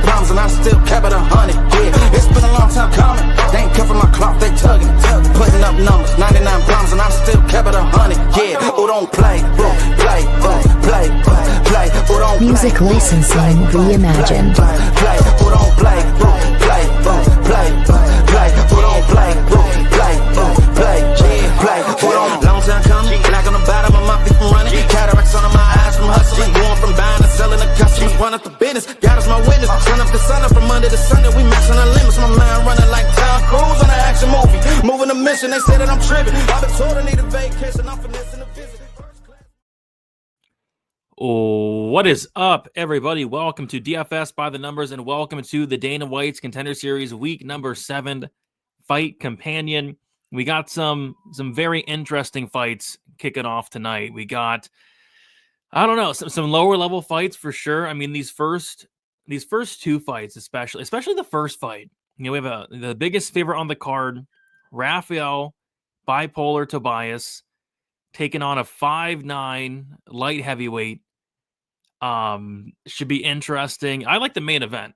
problems and I still kept it 100. Yeah, it's been a long time coming. They ain't covering my cloth, they tugging. Putting up numbers, 99 problems and I still kept it 100. Yeah, who don't play, play, play, play, who don't play. Music licensing reimagined. Play, who don't play, play, play, play, who don't play, play, play, who don't. Long time coming, black on the bottom of my feet from running. Cataracts under my eyes from hustling. Going from buying to selling to customers. Run up the business, God is my witness. Sun up the sun up from under the sun. We matching the limits. My mind running like Tom Cruise on an action movie. Moving the mission, they say that I'm tripping. I've been told I need a vacation. I'm finessing a visit. What is up, everybody? Welcome to DFS by the Numbers, and welcome to the Dana White's Contender Series week number 7 fight companion. We got some very interesting fights kicking off tonight. We got, I don't know, some lower level fights for sure. I mean, these first two fights, especially the first fight. You know, we have the biggest favorite on the card, Rafael Bipolar Tobias, taking on a 5'9" light heavyweight. Should be interesting. I like the main event.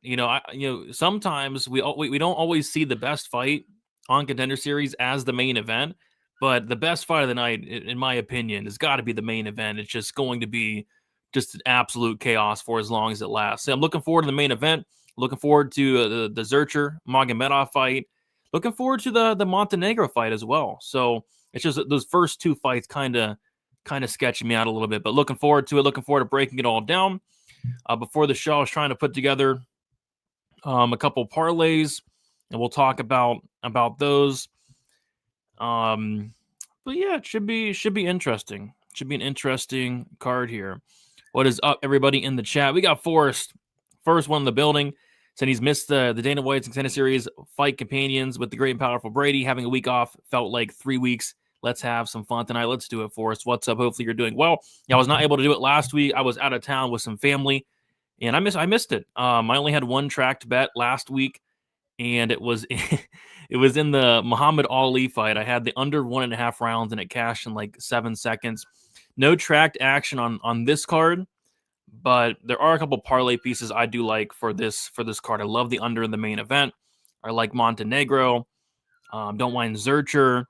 Sometimes we don't always see the best fight on Contender Series as the main event, but the best fight of the night, in my opinion, has got to be the main event. It's just going to be just an absolute chaos for as long as it lasts. So I'm looking forward to the main event. Looking forward to the Zurcher Magomedov fight. Looking forward to the Montenegro fight as well. So it's just those first two fights kind of sketching me out a little bit, but looking forward to it. Looking forward to breaking it all down. Before the show, I was trying to put together a couple parlays, and we'll talk about those. But yeah, it should be interesting. Should be an interesting card here. What is up, everybody in the chat? We got Forrest, first one in the building. Said he's missed the Dana White's Contender Series fight companions with the great and powerful Brady. Having a week off felt like 3 weeks. Let's have some fun tonight. Let's do it, Forrest. What's up? Hopefully you're doing well. Yeah, I was not able to do it last week. I was out of town with some family, and I missed it. I only had one tracked bet last week, and it was in the Muhammad Ali fight. I had the under 1.5 rounds, and it cashed in like 7 seconds. No tracked action on this card, but there are a couple parlay pieces I do like for this card. I love the under in the main event. I like Montenegro. Don't mind Zurcher.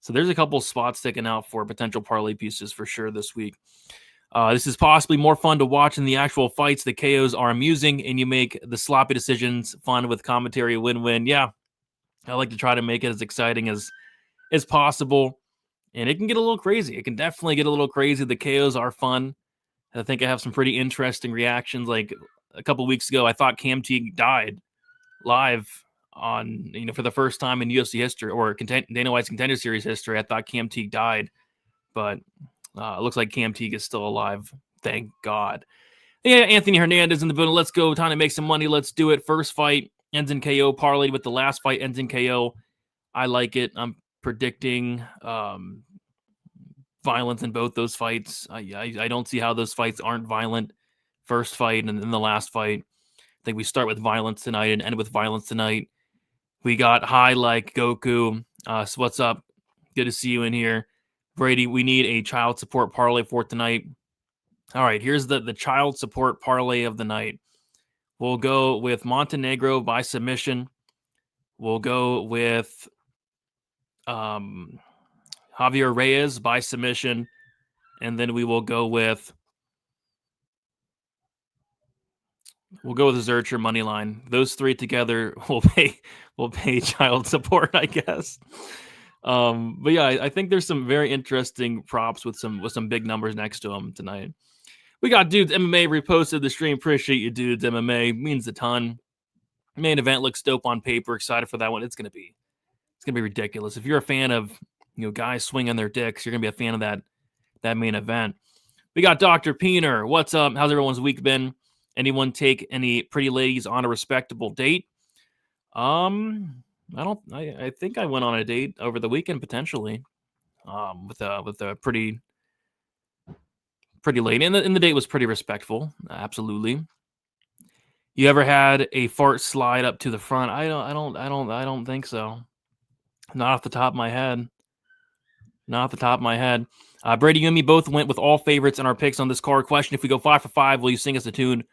So there's a couple spots sticking out for potential parlay pieces for sure this week. This is possibly more fun to watch in the actual fights. The KOs are amusing, and you make the sloppy decisions fun with commentary. Win-win. Yeah, I like to try to make it as exciting as possible, and it can get a little crazy. It can definitely get a little crazy. The KOs are fun. I think I have some pretty interesting reactions. Like a couple weeks ago, I thought Cam Teague died live on, for the first time in UFC history or Dana White's Contender Series history. I thought Cam Teague died, but it looks like Cam Teague is still alive. Thank God. Yeah, Anthony Hernandez in the building. Let's go. Time to make some money. Let's do it. First fight ends in KO. Parlayed with the last fight ends in KO. I like it. I'm predicting violence in both those fights. I don't see how those fights aren't violent. First fight and then the last fight. I think we start with violence tonight and end with violence tonight. We got high like Goku. So what's up? Good to see you in here. Brady, we need a child support parlay for tonight. All right, here's the child support parlay of the night. We'll go with Montenegro by submission. We'll go with Javier Reyes by submission. And then we will go with Zurcher money line. Those three together will pay child support, I guess. But yeah, I think there's some very interesting props with some big numbers next to them tonight. We got Dudes MMA reposted the stream. Appreciate you, Dudes MMA. Means a ton. Main event looks dope on paper. Excited for that one. It's gonna be ridiculous. If you're a fan of guys swinging their dicks, you're gonna be a fan of that main event. We got Dr. Peener. What's up? How's everyone's week been? Anyone take any pretty ladies on a respectable date? I think I went on a date over the weekend potentially, with a pretty lady, and the date was pretty respectful. Absolutely. You ever had a fart slide up to the front? I don't think so. Not off the top of my head. Brady, you and me both went with all favorites in our picks on this card. Question: if we go 5 for 5, will you sing us a tune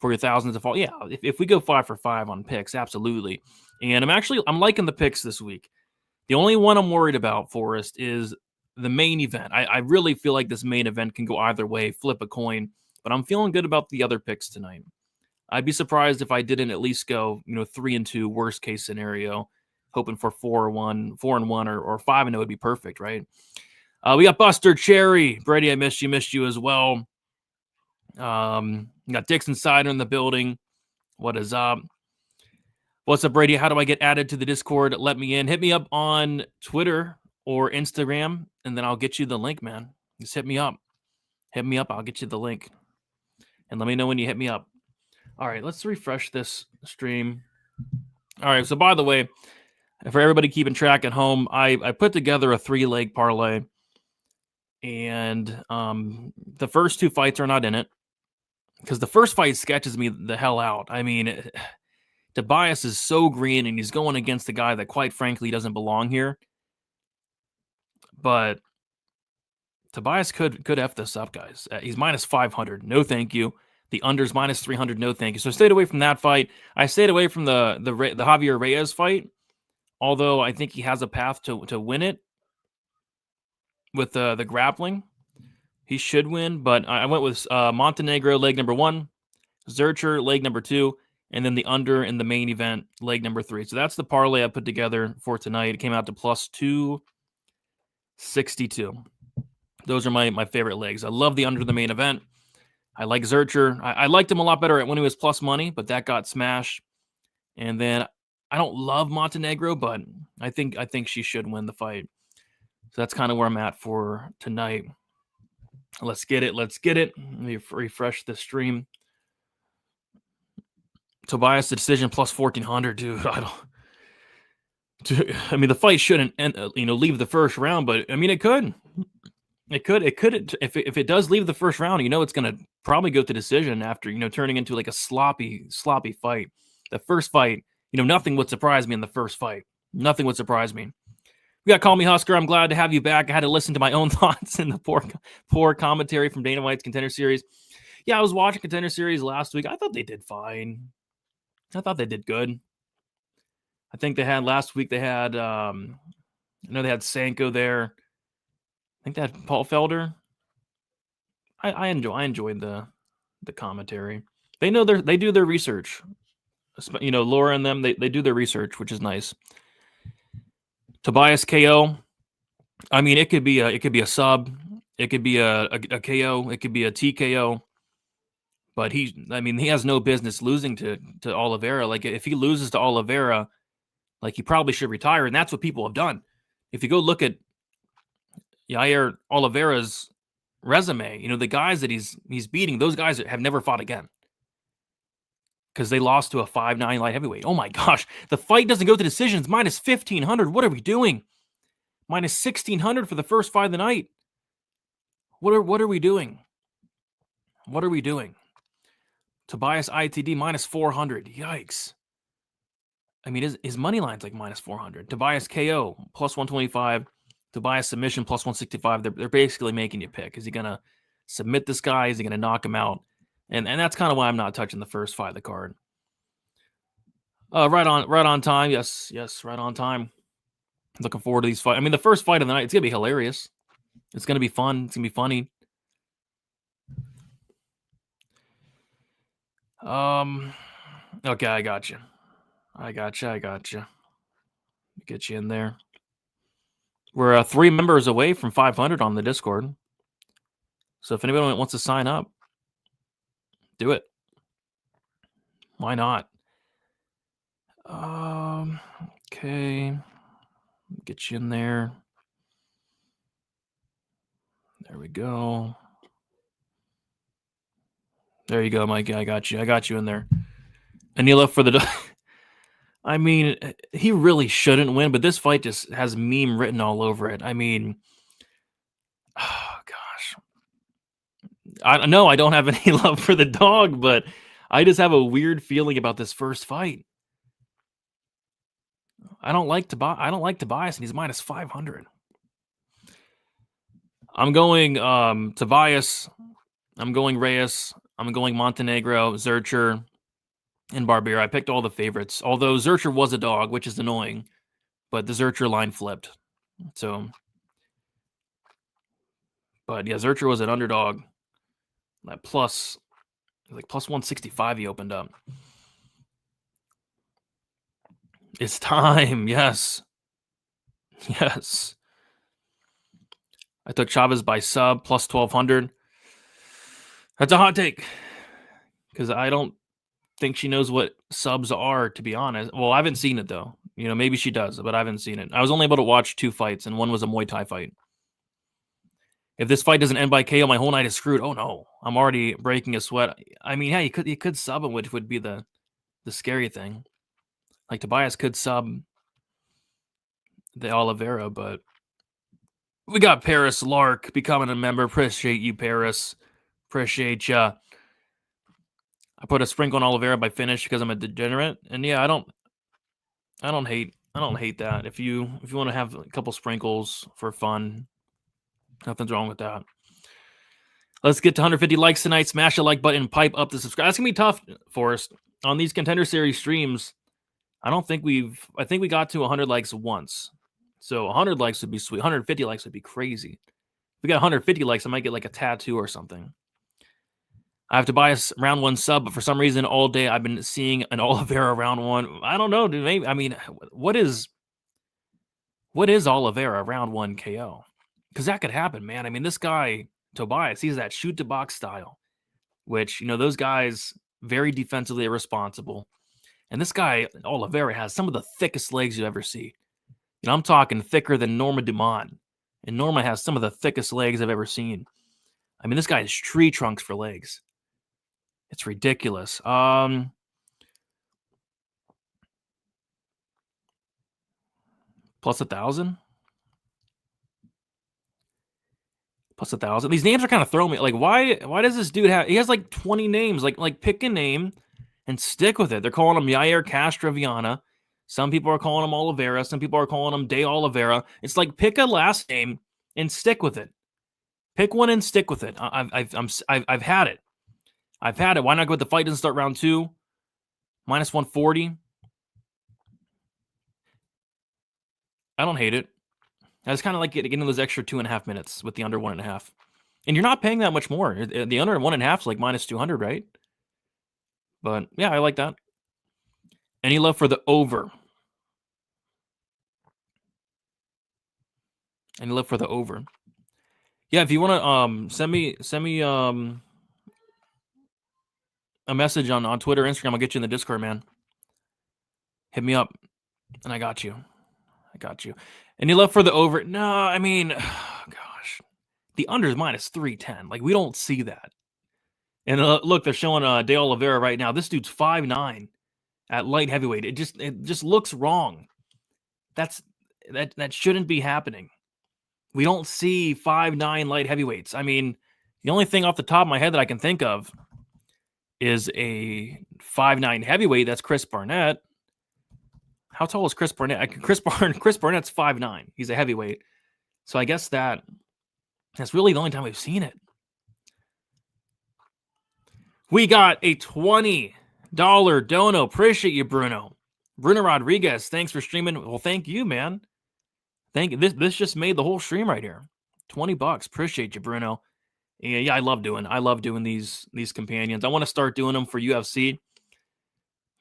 for your thousands to fall. Yeah, if we go 5 for 5 on picks, absolutely. And I'm liking the picks this week. The only one I'm worried about, Forrest, is the main event. I really feel like this main event can go either way, flip a coin, but I'm feeling good about the other picks tonight. I'd be surprised if I didn't at least go, 3-2, worst case scenario, hoping for 4-1, 4-1, or 5-0 would be perfect, right? We got Buster Cherry. Brady, I missed you as well. We got Dixon Sider in the building. What is up? What's up, Brady? How do I get added to the Discord? Let me in. Hit me up on Twitter or Instagram, and then I'll get you the link, man. Just hit me up. Hit me up. I'll get you the link. And let me know when you hit me up. All right, let's refresh this stream. All right, so by the way, for everybody keeping track at home, I put together a 3-leg parlay, and the first 2 fights are not in it because the first fight sketches me the hell out. I mean, Tobias is so green, and he's going against a guy that, quite frankly, doesn't belong here. But Tobias could F this up, guys. He's minus 500. No, thank you. The under's minus 300. No, thank you. So I stayed away from that fight. I stayed away from the Javier Reyes fight, although I think he has a path to win it with the grappling. He should win, but I went with Montenegro, leg number 1, Zurcher, leg number 2, and then the under in the main event, leg number 3. So that's the parlay I put together for tonight. It came out to plus 262. Those are my favorite legs. I love the under the main event. I like Zurcher. I liked him a lot better when he was plus money, but that got smashed. And then I don't love Montenegro, but I think she should win the fight. So that's kind of where I'm at for tonight. Let's get it. Let me refresh the stream. Tobias, the decision plus 1,400, dude. I mean, the fight shouldn't leave the first round, but I mean, it could. It could. If it does leave the first round, it's going to probably go to decision after turning into like a sloppy fight. The first fight, nothing would surprise me in the first fight. Nothing would surprise me. We got Call Me Husker. I'm glad to have you back. I had to listen to my own thoughts in the poor commentary from Dana White's Contender Series. Yeah, I was watching Contender Series last week. I thought they did fine. I thought they did good. I think last week they had I know they had Sanko there. I think they had Paul Felder. I enjoyed the commentary. They do their research. Laura and them, they do their research, which is nice. Tobias KO. I mean, it could be a sub, it could be a KO, it could be a TKO. But he has no business losing to Oliveira. Like, if he loses to Oliveira, like, he probably should retire, and that's what people have done. If you go look at Yair Oliveira's resume, the guys that he's beating, those guys have never fought again because they lost to a 5'9" light heavyweight. Oh my gosh, the fight doesn't go to decisions. Minus 1,500. What are we doing? Minus 1,600 for the first fight of the night. What are we doing? What are we doing? Tobias ITD minus 400. Yikes. I mean, his money line's like minus 400. Tobias KO plus 125. Tobias submission plus 165. They're basically making you pick. Is he going to submit this guy? Is he going to knock him out? And that's kind of why I'm not touching the first fight of the card. Right on time. Yes, right on time. Looking forward to these fights. I mean, the first fight of the night, it's going to be hilarious. It's going to be fun. It's going to be funny. Okay, I got you. Get you in there. We're 3 members away from 500 on the Discord. So if anybody wants to sign up, do it. Why not? Okay. Get you in there. There we go. There you go, Mike. I got you in there. Anila for the... I mean, he really shouldn't win, but this fight just has meme written all over it. I mean, oh gosh. I know I don't have any love for the dog, but I just have a weird feeling about this first fight. I don't like Tobias, and he's minus 500. I'm going Tobias. I'm going Reyes. I'm going Montenegro, Zurcher, and Barbera. I picked all the favorites, although Zurcher was a dog, which is annoying, but the Zurcher line flipped. So, but yeah, Zurcher was an underdog. That plus 165 he opened up. It's time. Yes. Yes. I took Chavez by sub plus 1,200. That's a hot take because I don't think she knows what subs are, to be honest. Well, I haven't seen it, though. You know, maybe she does, but I haven't seen it. I was only able to watch 2 fights, and one was a Muay Thai fight. If this fight doesn't end by KO, my whole night is screwed. Oh, no. I'm already breaking a sweat. I mean, yeah, you could sub him, which would be the scary thing. Like, Tobias could sub the Oliveira, but we got Paris Lark becoming a member. Appreciate you, Paris. Appreciate ya. I put a sprinkle on Oliveira by finish because I'm a degenerate, and yeah, I don't hate that. If you want to have a couple sprinkles for fun, nothing's wrong with that. Let's get to 150 likes tonight. Smash the like button, pipe up the subscribe. That's gonna be tough, Forrest. On these Contender Series streams, I think we got to 100 likes once. So 100 likes would be sweet. 150 likes would be crazy. If we got 150 likes, I might get like a tattoo or something. I have Tobias round 1 sub, but for some reason all day I've been seeing an Oliveira round 1. I don't know, dude. Maybe, I mean, what is Oliveira round 1 KO? Because that could happen, man. I mean, this guy Tobias, he's that shoot to box style, which, you know, those guys very defensively irresponsible. And this guy Oliveira has some of the thickest legs you ever see. You know, I'm talking thicker than Norma Dumont, and Norma has some of the thickest legs I've ever seen. I mean, this guy has tree trunks for legs. It's ridiculous. Plus 1,000? Plus 1,000. These names are kind of throwing me. Like, why does this dude have... He has like 20 names. Like pick a name and stick with it. They're calling him Yair Castroviana. Some people are calling him Oliveira. Some people are calling him De Oliveira. It's like, pick a last name and stick with it. Pick one and stick with it. I've had it. I've had it. Why not go with the fight doesn't start round 2? Minus 140. I don't hate it. I just kind of like getting those extra 2.5 minutes with the under 1.5. And you're not paying that much more. The under 1.5 is like minus 200, right? But yeah, I like that. Any love for the over? Any love for the over? Yeah, if you want to send me a message on Twitter, Instagram, I'll get you in the Discord, man. Hit me up, and I got you. Any love for the over? No, I mean, gosh, the under is minus 310. Like, we don't see that. And look, they're showing De Oliveira right now. This dude's 5'9" at light heavyweight. It just looks wrong. That shouldn't be happening. We don't see 5'9" light heavyweights. I mean, the only thing off the top of my head that I can think of is a 5'9" heavyweight. That's Chris Barnett. How tall is Chris Barnett? Chris Barnett's 5'9". He's a heavyweight. So I guess that's really the only time we've seen it. We got a $20 dono. Appreciate you, Bruno. Bruno Rodriguez, thanks for streaming. Well, thank you, man. Thank you. This just made the whole stream right here. $20. Appreciate you, Bruno. Yeah, I love doing these companions. I want to start doing them for UFC.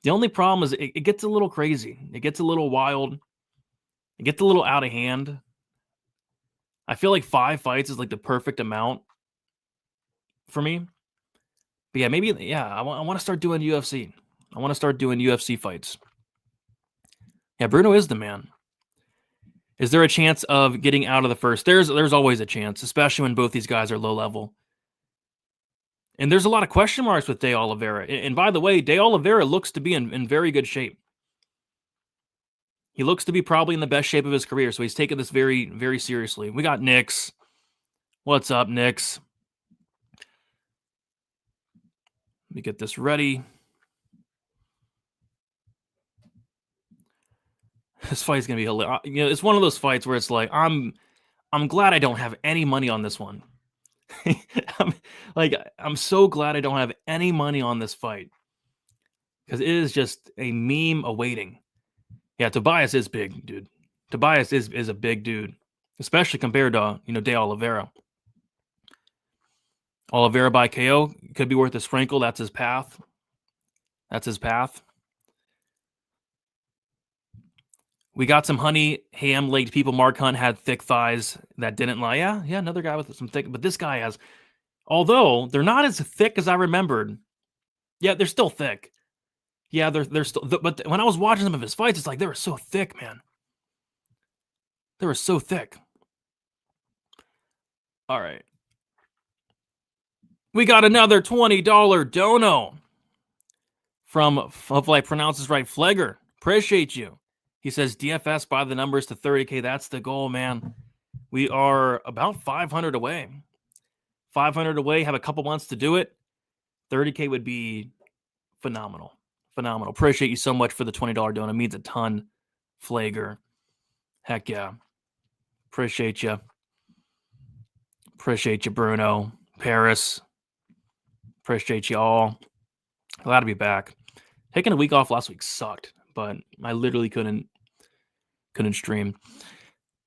The only problem is it gets a little crazy. It gets a little wild. It gets a little out of hand. I feel like 5 fights is like the perfect amount for me. But yeah, I want to start doing UFC. I want to start doing UFC fights. Yeah, Bruno is the man. Is there a chance of getting out of the first? There's always a chance, especially when both these guys are low level. And there's a lot of question marks with De Oliveira. And by the way, De Oliveira looks to be in very good shape. He looks to be probably in the best shape of his career, so he's taking this very, very seriously. We got Nix. What's up, Nix? Let me get this ready. This fight's gonna be hilarious. You know, it's one of those fights where it's like I'm glad I don't have any money on this one. Like, I'm so glad I don't have any money on this fight because it is just a meme awaiting. Yeah, Tobias is big, dude. Tobias is a big dude, especially compared to, De Oliveira. Oliveira by KO could be worth a sprinkle. That's his path. That's his path. We got some honey ham-legged people. Mark Hunt had thick thighs that didn't lie. Yeah, another guy with some thick, but this guy has, although they're not as thick as I remembered. Yeah, they're still thick. Yeah, they're still, but when I was watching some of his fights, it's like they were so thick, man. They were so thick. All right. We got another $20 dono from, hopefully I pronounce this right, Flegger. Appreciate you. He says DFS by the numbers to 30K. That's the goal, man. We are about 500 away. 500 away, have a couple months to do it. 30K would be phenomenal. Phenomenal. Appreciate you so much for the $20 donut. It means a ton, Flager. Heck yeah. Appreciate you. Appreciate you, Bruno. Paris. Appreciate you all. Glad to be back. Taking a week off last week sucked, but I literally couldn't stream.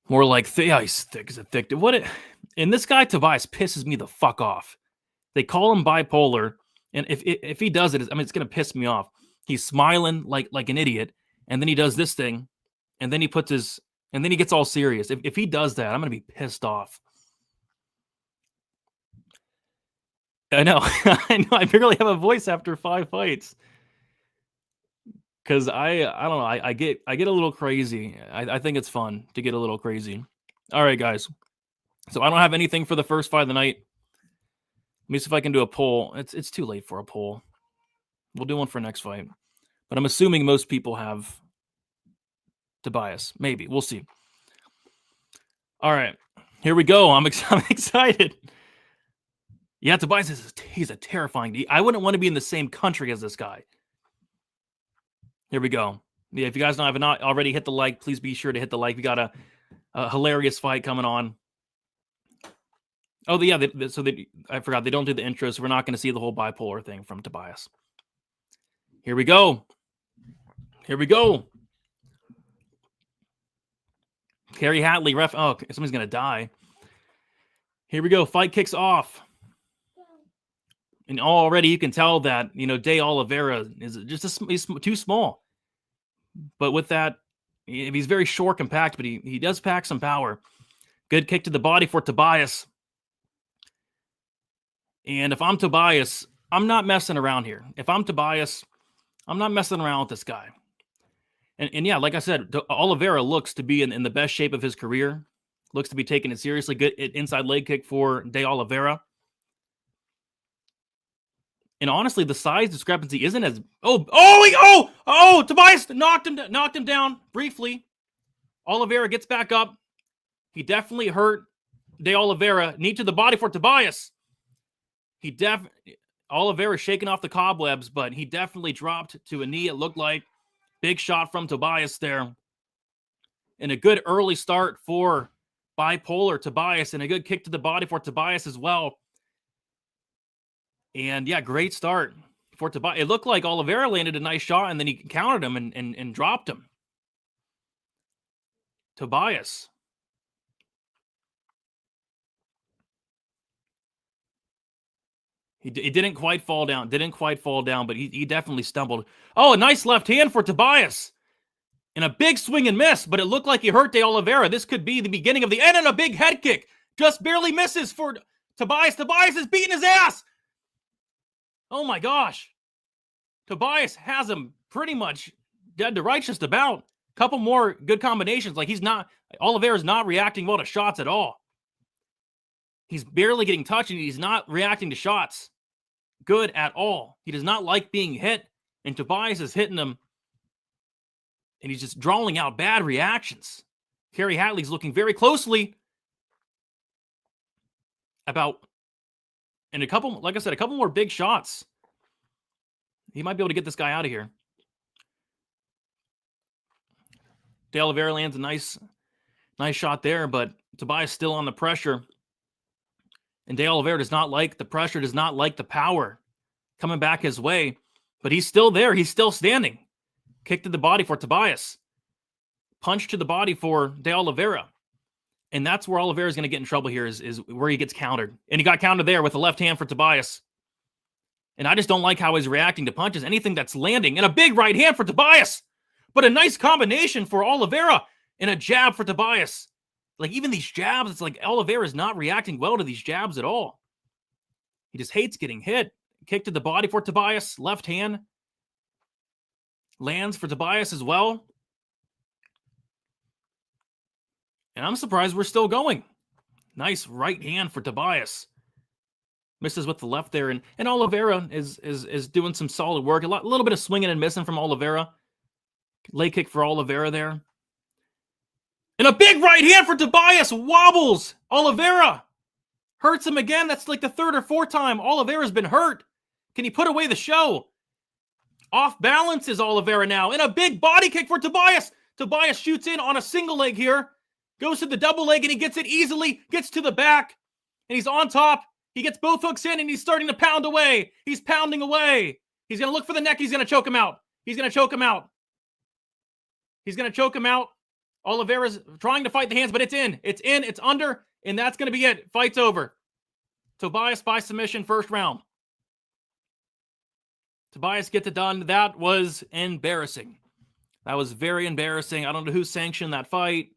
More like, he's thick as a thick. And this guy, Tobias, pisses me the fuck off. They call him bipolar, and if he does it, I mean, it's going to piss me off. He's smiling like an idiot, and then he does this thing, and then he and then he gets all serious. If he does that, I'm going to be pissed off. I know. I know. I barely have a voice after 5 fights. Because I don't know. I get a little crazy. I think it's fun to get a little crazy. All right, guys. So I don't have anything for the first fight of the night. Let me see if I can do a poll. It's too late for a poll. We'll do one for next fight. But I'm assuming most people have Tobias. Maybe. We'll see. All right. Here we go. I'm excited. Yeah, Tobias he's a terrifying. I wouldn't want to be in the same country as this guy. Here we go. Yeah, if you guys have not already hit the like, please be sure to hit the like. We got a hilarious fight coming on. Oh, yeah. I forgot they don't do the intro, so we're not going to see the whole bipolar thing from Tobias. Here we go. Here we go. Kerry Hatley, ref. Oh, somebody's going to die. Here we go. Fight kicks off. And already you can tell that, De Oliveira is just he's too small. But with that, he's very short, compact, but he does pack some power. Good kick to the body for Tobias. And if I'm Tobias, I'm not messing around here. If I'm Tobias, I'm not messing around with this guy. And yeah, like I said, Oliveira looks to be in the best shape of his career. Looks to be taking it seriously. Good inside leg kick for De Oliveira. And honestly, the size discrepancy isn't as... Tobias knocked him down briefly. Oliveira gets back up. He definitely hurt De Oliveira. Knee to the body for Tobias. Oliveira shaking off the cobwebs, but he definitely dropped to a knee, it looked like. Big shot from Tobias there. And a good early start for bipolar Tobias, and a good kick to the body for Tobias as well. And yeah, great start for Tobias. It looked like Oliveira landed a nice shot, and then he countered him and dropped him. Tobias. He didn't quite fall down. But he definitely stumbled. Oh, a nice left hand for Tobias. And a big swing and miss, but it looked like he hurt De Oliveira. This could be the beginning of the end, and a big head kick. Just barely misses for Tobias. Tobias is beating his ass. Oh my gosh. Tobias has him pretty much dead to rights just about. Couple more good combinations. Like Oliveira's not reacting well to shots at all. He's barely getting touched, and he's not reacting to shots good at all. He does not like being hit, and Tobias is hitting him, and he's just drawing out bad reactions. Kerry Hatley's looking very closely and a couple more big shots. He might be able to get this guy out of here. De Oliveira lands a nice shot there, but Tobias still on the pressure. And De Oliveira does not like the pressure, does not like the power coming back his way. But he's still there. He's still standing. Kick to the body for Tobias. Punch to the body for De Oliveira. And that's where Oliveira is going to get in trouble here, is where he gets countered. And he got countered there with the left hand for Tobias. And I just don't like how he's reacting to punches. Anything that's landing. And a big right hand for Tobias. But a nice combination for Oliveira. And a jab for Tobias. Like, even these jabs, it's like Oliveira is not reacting well to these jabs at all. He just hates getting hit. Kick to the body for Tobias. Left hand. Lands for Tobias as well. And I'm surprised we're still going. Nice right hand for Tobias. Misses with the left there. And Oliveira is doing some solid work. A little bit of swinging and missing from Oliveira. Leg kick for Oliveira there. And a big right hand for Tobias. Wobbles Oliveira. Hurts him again. That's like the third or fourth time Oliveira's been hurt. Can he put away the show? Off balance is Oliveira now. And a big body kick for Tobias. Tobias shoots in on a single leg here. Goes to the double leg and he gets it easily. Gets to the back. And he's on top. He gets both hooks in and he's starting to pound away. He's pounding away. He's going to look for the neck. He's going to choke him out. He's going to choke him out. He's going to choke him out. Oliveira's trying to fight the hands, but it's in. It's in. It's under. And that's going to be it. Fight's over. Tobias by submission, first round. Tobias gets it done. That was embarrassing. That was very embarrassing. I don't know who sanctioned that fight.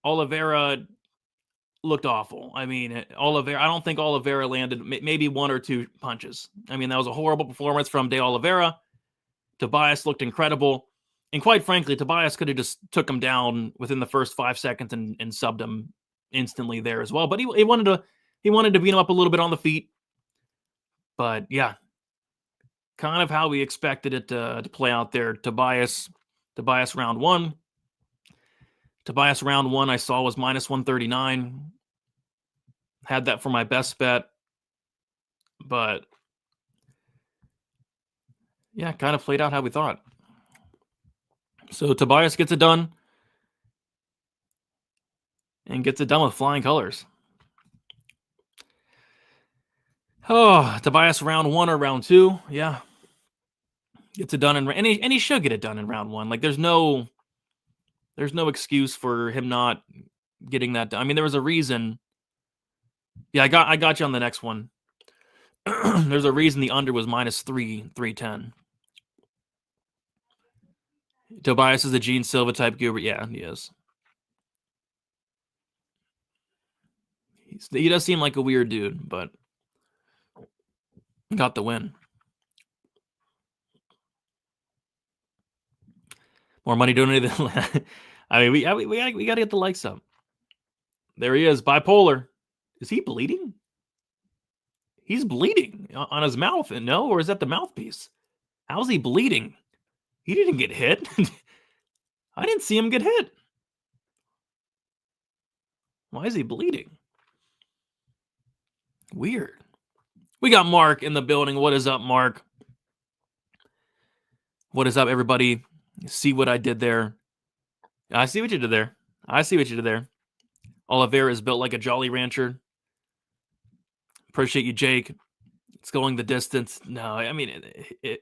Oliveira looked awful. I mean, Oliveira, I don't think Oliveira landed maybe one or two punches. I mean, that was a horrible performance from De Oliveira. Tobias looked incredible. And quite frankly, Tobias could have just took him down within the first 5 seconds and subbed him instantly there as well. But he wanted to beat him up a little bit on the feet. But yeah, kind of how we expected it to play out there. Tobias round one. Tobias round one I saw was minus 139. Had that for my best bet. But yeah, kind of played out how we thought. So Tobias gets it done. And gets it done with flying colors. Oh, Tobias round one or round two. Yeah. Gets it done and he should get it done in round one. Like there's no excuse for him not getting that done. I mean, there was a reason. Yeah, I got you on the next one. There's a reason the under was minus 310. Tobias is a Gene Silva type goober. Yeah, he is. He does seem like a weird dude, but got the win. More money donated than I mean, we got to get the likes up. There he is, bipolar. Is he bleeding? He's bleeding on his mouth, no? Or is that the mouthpiece? How's he bleeding? He didn't get hit. I didn't see him get hit. Why is he bleeding? Weird. We got Mark in the building. What is up, Mark? What is up, everybody? See what I did there? I see what you did there. Oliveira is built like a Jolly Rancher. Appreciate you, Jake. It's going the distance. No, I mean,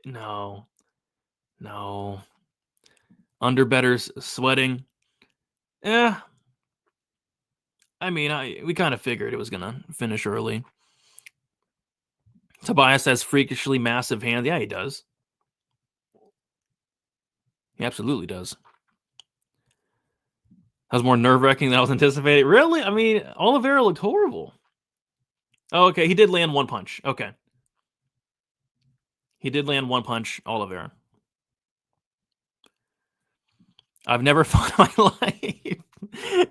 no. Underbetters sweating. Yeah. I mean, we kind of figured it was going to finish early. Tobias has freakishly massive hands. Yeah, he does. He absolutely does. That was more nerve-wracking than I was anticipating. Really? I mean, Oliveira looked horrible. Oh, okay. He did land one punch. Okay. He did land one punch, Oliveira. I've never fought in my life.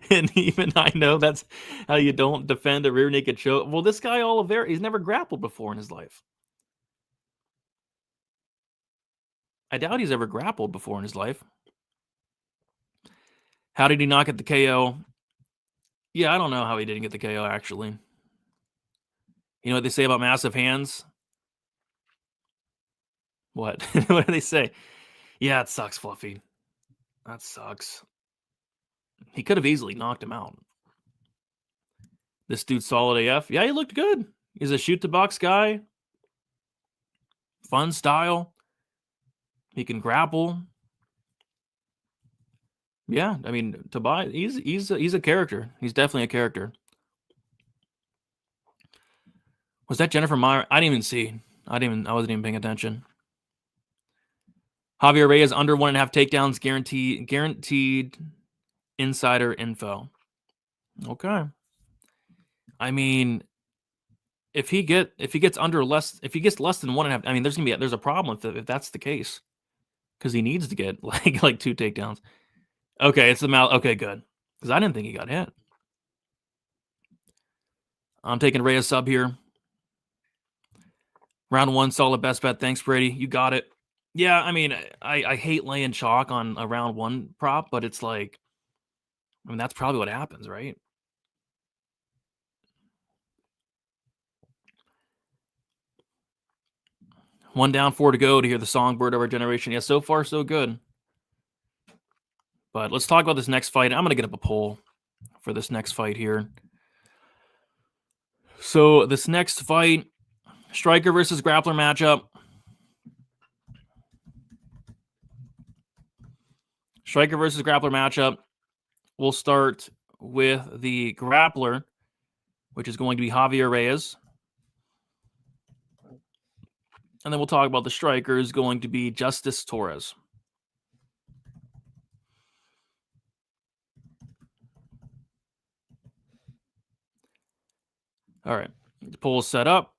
And even I know that's how you don't defend a rear naked choke. Well, this guy, Oliveira, he's never grappled before in his life. I doubt he's ever grappled before in his life. How did he not get the KO? Yeah, I don't know how he didn't get the KO, actually. You know what they say about massive hands? What? What do they say? Yeah, it sucks, Fluffy. That sucks. He could have easily knocked him out. This dude's solid AF. Yeah, he looked good. He's a shoot-to-box guy. Fun style. He can grapple. Yeah, I mean, Tobias, he's a character. He's definitely a character. Was that Jennifer Meyer? I didn't even see. I wasn't even paying attention. Javier Reyes under 1.5 takedowns, guaranteed insider info. Okay. I mean, if he gets less than 1.5, I mean, there's a problem if that's the case, because he needs to get like 2 takedowns. Okay, it's the mouth. Okay, good, because I didn't think he got hit. I'm taking Reyes sub here. Round 1, solid best bet. Thanks, Brady. You got it. Yeah, I mean, I hate laying chalk on a round 1 prop, but it's like, I mean, that's probably what happens, right? One down, 4 to go to hear the songbird of our generation. Yeah, so far, so good. But let's talk about this next fight. I'm going to get up a poll for this next fight here. So this next fight, striker versus grappler matchup. Striker versus grappler matchup. We'll start with the grappler, which is going to be Javier Reyes. And then we'll talk about the striker, is going to be Justice Torres. All right. The poll is set up.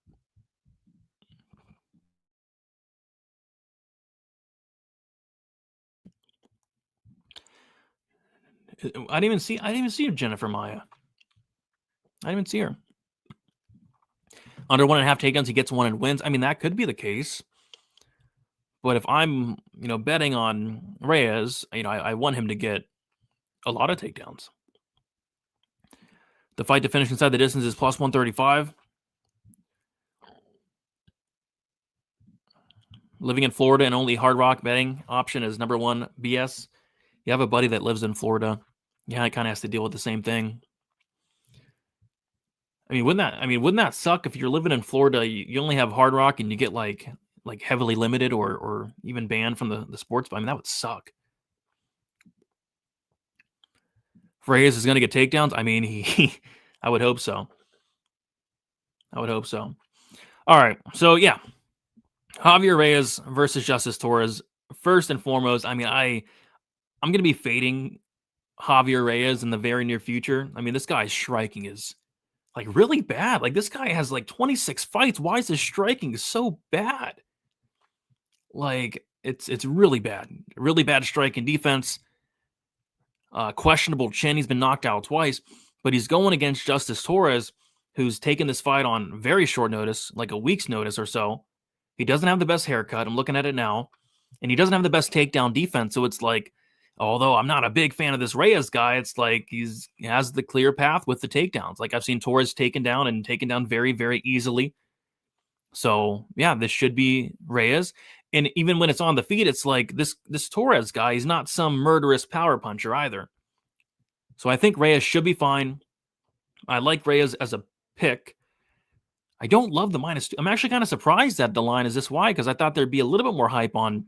I didn't even see Jennifer Maya. I didn't even see her. Under 1.5 takedowns, he gets 1 and wins. I mean, that could be the case. But if I'm, betting on Reyes, I want him to get a lot of takedowns. The fight to finish inside the distance is plus 135. Living in Florida and only Hard Rock betting option is number 1 BS. You have a buddy that lives in Florida. Yeah, it kind of has to deal with the same thing. I mean, wouldn't that suck if you're living in Florida, you only have Hard Rock and you get like heavily limited or even banned from the sports? I mean, that would suck. Reyes is going to get takedowns. I mean, I would hope so. All right. So, yeah. Javier Reyes versus Justice Torres. First and foremost, I mean, I'm going to be fading Javier Reyes in the very near future. I mean, this guy's striking is like really bad. Like, this guy has like 26 fights. Why is his striking so bad? Like, it's really bad. Really bad striking defense. Questionable chin. He's been knocked out twice, but he's going against Justice Torres, who's taken this fight on very short notice, like a week's notice or so. He doesn't have the best haircut. I'm looking at it now. And he doesn't have the best takedown defense. So it's like, although I'm not a big fan of this Reyes guy, it's like he has the clear path with the takedowns. Like, I've seen Torres taken down very, very easily. So, yeah, this should be Reyes. And even when it's on the feet, it's like this Torres guy, he's not some murderous power puncher either. So I think Reyes should be fine. I like Reyes as a pick. I don't love the -2. I'm actually kind of surprised that the line is this wide, because I thought there'd be a little bit more hype on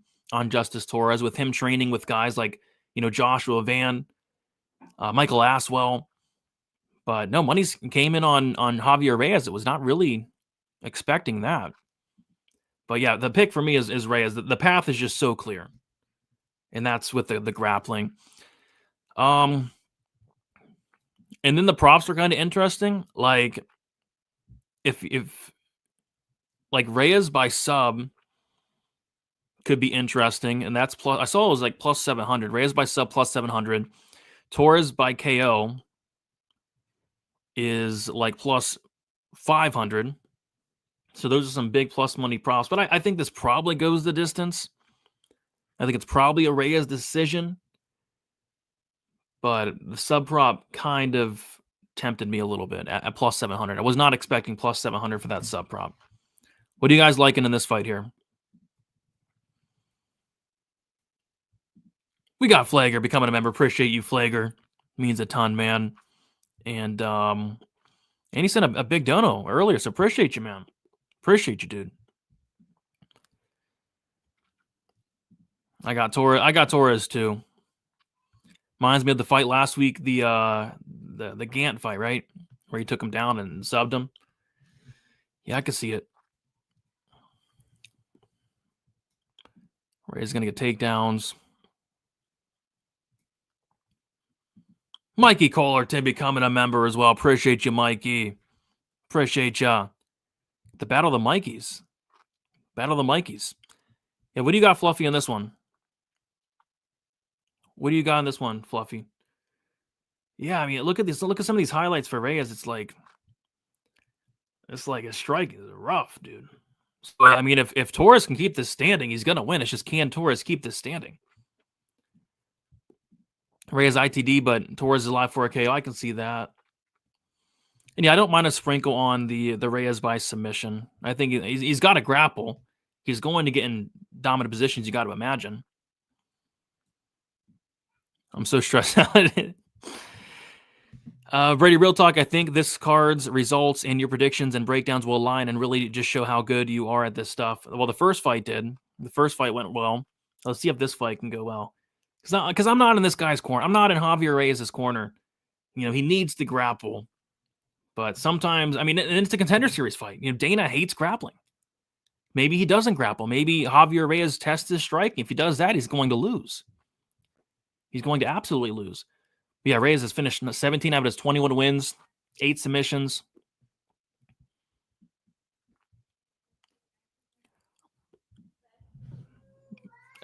Justice Torres with him training with guys like, Joshua Van, Michael Aswell. But no, money came in on Javier Reyes. It was not really expecting that. But yeah, the pick for me is Reyes. The path is just so clear. And that's with the grappling. And then the props are kind of interesting. Like, if like Reyes by sub could be interesting, and that's plus. I saw it was like plus 700. Reyes by sub plus 700. Torres by KO is like plus 500. So those are some big plus money props. But I think this probably goes the distance. I think it's probably a Reyes decision. But the sub prop kind of tempted me a little bit at plus 700. I was not expecting plus 700 for that sub prop. What are you guys liking in this fight here? We got Flagger becoming a member. Appreciate you, Flagger. Means a ton, man. And And he sent a big dono earlier, so appreciate you, man. Appreciate you, dude. I got Torres too. Reminds me of the fight last week, the Gant fight, right? Where he took him down and subbed him. Yeah, I could see it. Ray's gonna get takedowns. Mikey Kohler to becoming a member as well. Appreciate you, Mikey. Appreciate ya. The Battle of the Mikeys. Battle of the Mikeys. Yeah, what do you got, Fluffy, on this one? What do you got on this one, Fluffy? Yeah, I mean, look at this. Look at some of these highlights for Reyes. It's like his strike is rough, dude. So, I mean, if Torres can keep this standing, he's gonna win. It's just, can Torres keep this standing? Reyes ITD, but Torres is alive for a KO. I can see that. And yeah, I don't mind a sprinkle on the Reyes by submission. I think he's got to grapple. He's going to get in dominant positions, you got to imagine. I'm so stressed out. Brady, real talk, I think this card's results and your predictions and breakdowns will align and really just show how good you are at this stuff. Well, the first fight did. The first fight went well. Let's see if this fight can go well. Because I'm not in this guy's corner. I'm not in Javier Reyes' corner. You know, he needs to grapple. But sometimes, I mean, and it's a Contender Series fight. You know, Dana hates grappling. Maybe he doesn't grapple. Maybe Javier Reyes tests his striking. If he does that, he's going to lose. He's going to absolutely lose. But yeah, Reyes has finished 17 out of his 21 wins, 8 submissions.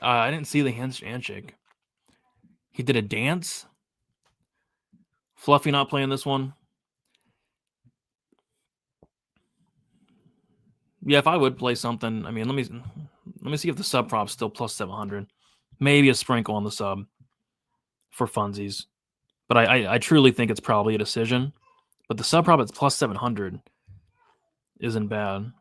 I didn't see the handshake. He did a dance. Fluffy not playing this one. Yeah, if I would play something, I mean, let me see if the sub prop's still plus 700. Maybe a sprinkle on the sub for funsies. But I truly think it's probably a decision. But the sub prop at plus 700 isn't bad.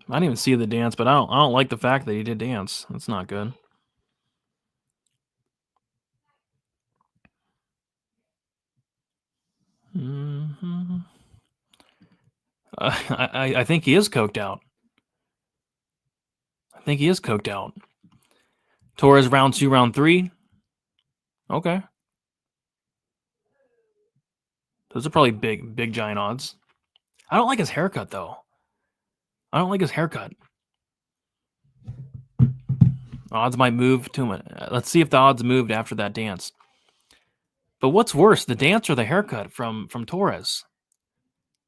I didn't even see the dance, but I don't like the fact that he did dance. That's not good. Mm-hmm. I think he is coked out. I think he is coked out. Torres round 2, round 3. Okay. Those are probably big giant odds. I don't like his haircut though. I don't like his haircut. Odds might move to him. Let's see if the odds moved after that dance. But what's worse, the dance or the haircut from Torres?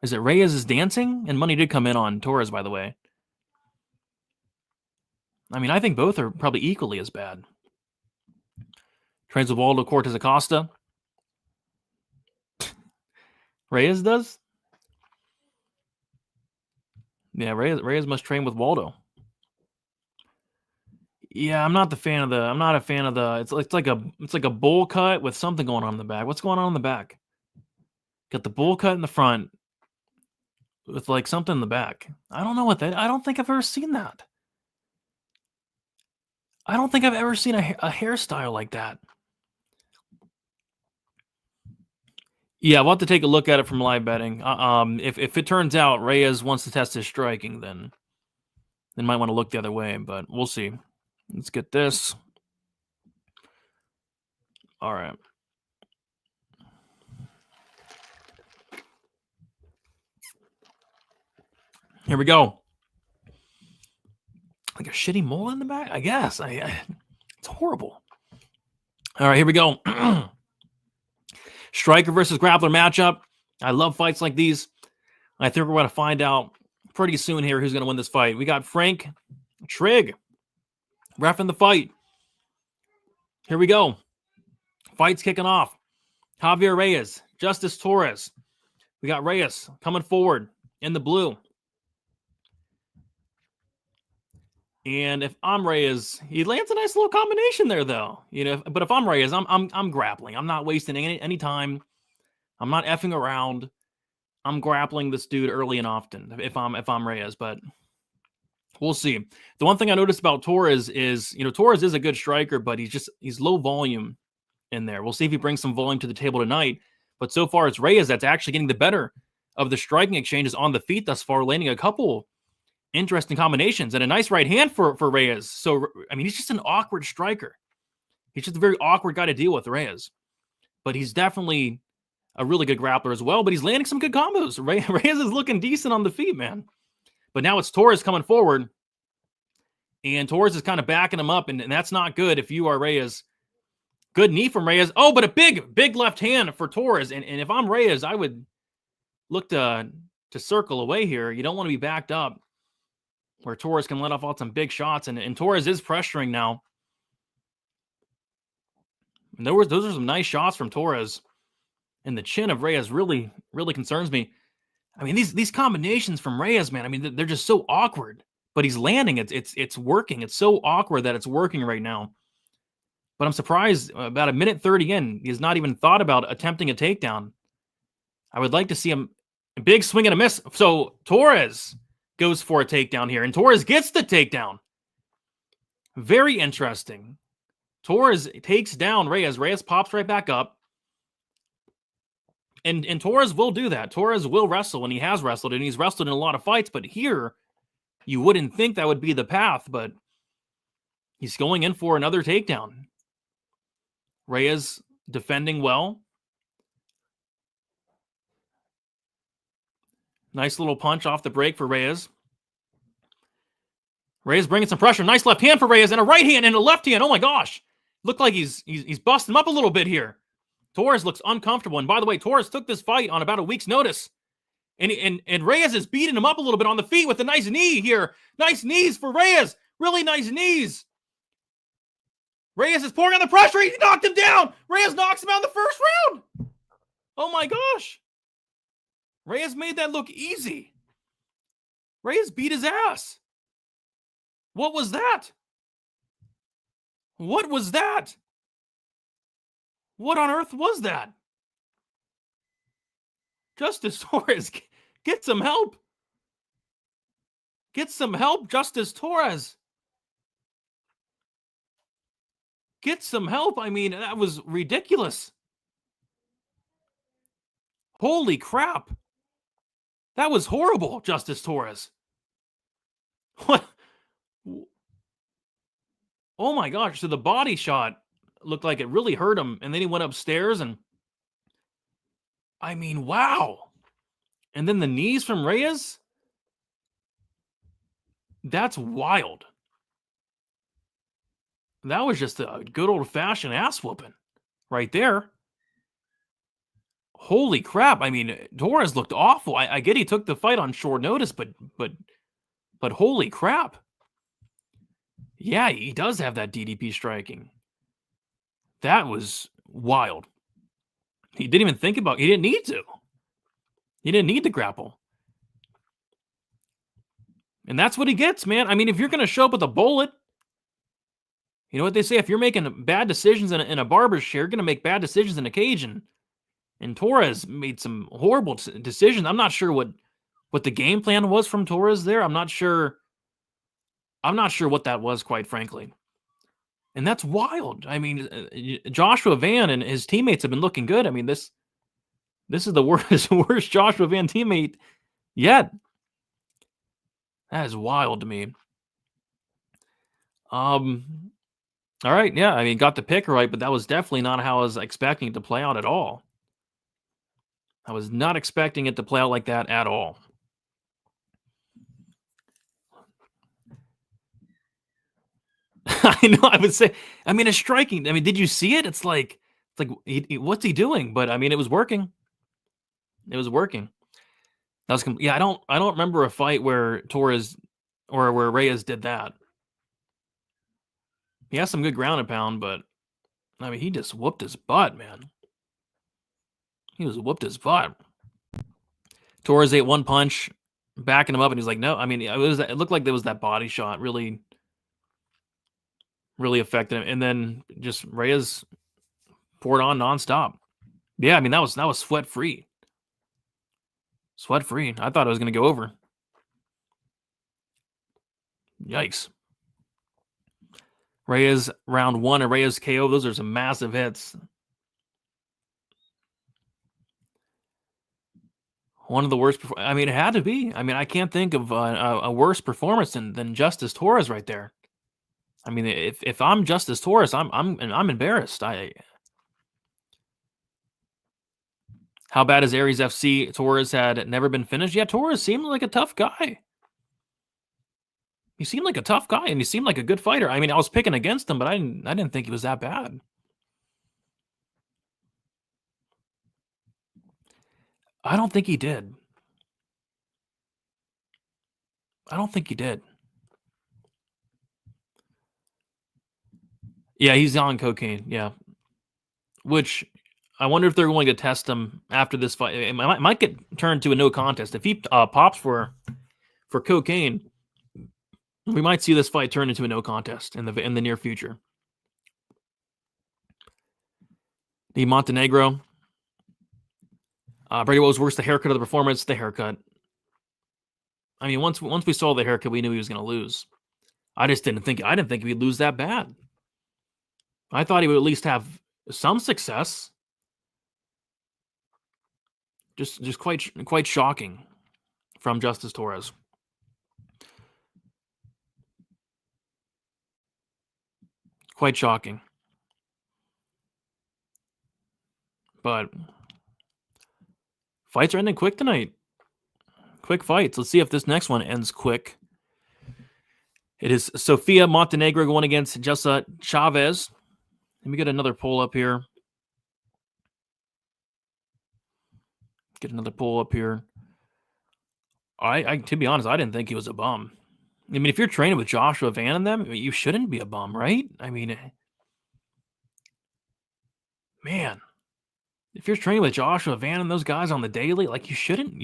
Is it Reyes' dancing? And money did come in on Torres, by the way. I mean, I think both are probably equally as bad. Trains with Waldo Cortez Acosta. Reyes does? Yeah, Reyes must train with Waldo. Yeah, I'm not a fan of the. It's like a bowl cut with something going on in the back. What's going on in the back? Got the bowl cut in the front with like something in the back. I don't know what that. I don't think I've ever seen that. I don't think I've ever seen a hairstyle like that. Yeah, we'll have to take a look at it from live betting. If it turns out Reyes wants to test his striking, then might want to look the other way, but we'll see. Let's get this. All right. Here we go. Like a shitty mole in the back? I guess. It's horrible. All right, here we go. Striker versus grappler matchup. I love fights like these. I think we're going to find out pretty soon here who's going to win this fight. We got Frank Trigg reffing the fight. Here we go. Fight's kicking off. Javier Reyes, Justice Torres. We got Reyes coming forward in the blue. And if I'm Reyes, he lands a nice little combination there, though. You know, but if I'm Reyes, I'm grappling. I'm not wasting any time. I'm not effing around. I'm grappling this dude early and often if I'm Reyes, but we'll see. The one thing I noticed about Torres is, Torres is a good striker, but he's low volume in there. We'll see if he brings some volume to the table tonight. But so far, it's Reyes that's actually getting the better of the striking exchanges on the feet thus far, landing a couple interesting combinations and a nice right hand for Reyes. So, I mean, he's just an awkward striker. He's just a very awkward guy to deal with, Reyes. But he's definitely a really good grappler as well. But he's landing some good combos. Reyes is looking decent on the feet, man. But now it's Torres coming forward. And Torres is kind of backing him up. And that's not good if you are Reyes. Good knee from Reyes. Oh, but a big left hand for Torres. And if I'm Reyes, I would look to circle away here. You don't want to be backed up where Torres can let off some big shots. And Torres is pressuring now. And those are some nice shots from Torres. And the chin of Reyes really, really concerns me. I mean, these combinations from Reyes, man, I mean, they're just so awkward. But he's landing. It's working. It's so awkward that it's working right now. But I'm surprised about a minute 30 in, he has not even thought about attempting a takedown. I would like to see him a big swing and a miss. So Torres goes for a takedown here, and Torres gets the takedown. Very interesting. Torres takes down Reyes. Reyes pops right back up. And Torres will do that. Torres will wrestle, and he has wrestled, and he's wrestled in a lot of fights. But here, you wouldn't think that would be the path, but he's going in for another takedown. Reyes defending well. Nice little punch off the break for Reyes. Reyes bringing some pressure. Nice left hand for Reyes and a right hand and a left hand. Oh my gosh. Looked like he's busting him up a little bit here. Torres looks uncomfortable. And by the way, Torres took this fight on about a week's notice. And Reyes is beating him up a little bit on the feet with a nice knee here. Nice knees for Reyes. Really nice knees. Reyes is pouring on the pressure. He knocked him down. Reyes knocks him out in the first round. Oh my gosh. Reyes made that look easy. Reyes beat his ass. What was that? What was that? What on earth was that? Justice Torres, get some help. Get some help, Justice Torres. Get some help. I mean, that was ridiculous. Holy crap. That was horrible, Justice Torres. What? Oh my gosh. So the body shot looked like it really hurt him. And then he went upstairs and I mean, wow. And then the knees from Reyes. That's wild. That was just a good old-fashioned ass whooping right there. Holy crap. I mean, Torres looked awful. I get he took the fight on short notice, but holy crap. Yeah, he does have that DDP striking. That was wild. He didn't even think about it. He didn't need to. He didn't need to grapple. And that's what he gets, man. I mean, if you're going to show up with a bullet, you know what they say? If you're making bad decisions in a barber's chair, you're going to make bad decisions in a cage. And Torres made some horrible decisions. I'm not sure what the game plan was from Torres there. I'm not sure what that was, quite frankly. And that's wild. I mean, Joshua Van and his teammates have been looking good. I mean, this is the worst Joshua Van teammate yet. That is wild to me. All right, yeah, I mean, got the pick right, but that was definitely not how I was expecting it to play out at all. I was not expecting it to play out like that at all. I know, I would say, I mean, it's striking. I mean, did you see it? It's like what's he doing? But I mean, it was working. It was working. That was, yeah, I don't remember a fight where Torres or where Reyes did that. He has some good ground and pound, but I mean, he just whooped his butt, man. He was whooped his butt. Torres ate one punch, backing him up, and he's like, no. I mean, it looked like there was that body shot really, really affected him. And then just Reyes poured on nonstop. Yeah, I mean, that was sweat free. Sweat-free. I thought it was going to go over. Yikes. Reyes round 1 and Reyes KO. Those are some massive hits. One of the worst. I mean, it had to be. I mean, I can't think of a worse performance than Justice Torres right there. I mean, if I'm Justice Torres, I'm embarrassed. How bad is Aries FC? Torres had never been finished. Yeah, Torres seemed like a tough guy. He seemed like a tough guy, and he seemed like a good fighter. I mean, I was picking against him, but I didn't think he was that bad. I don't think he did. I don't think he did. Yeah, he's on cocaine. Yeah, which I wonder if they're going to test him after this fight. It might get turned to a no contest if he pops for cocaine. We might see this fight turn into a no contest in the near future. The Montenegro. Brady, what was worse, the haircut or the performance? The haircut. I mean, once we saw the haircut, we knew he was going to lose. I didn't think he'd lose that bad. I thought he would at least have some success. Just quite shocking from Justice Torres. Quite shocking. But fights are ending quick tonight. Quick fights. Let's see if this next one ends quick. It is Sofia Montenegro going against Jessa Chavez. Let me get another poll up here. I to be honest, I didn't think he was a bum. I mean, if you're training with Joshua Van and them, you shouldn't be a bum, right? I mean, man, if you're training with Joshua Van and those guys on the daily, like you shouldn't,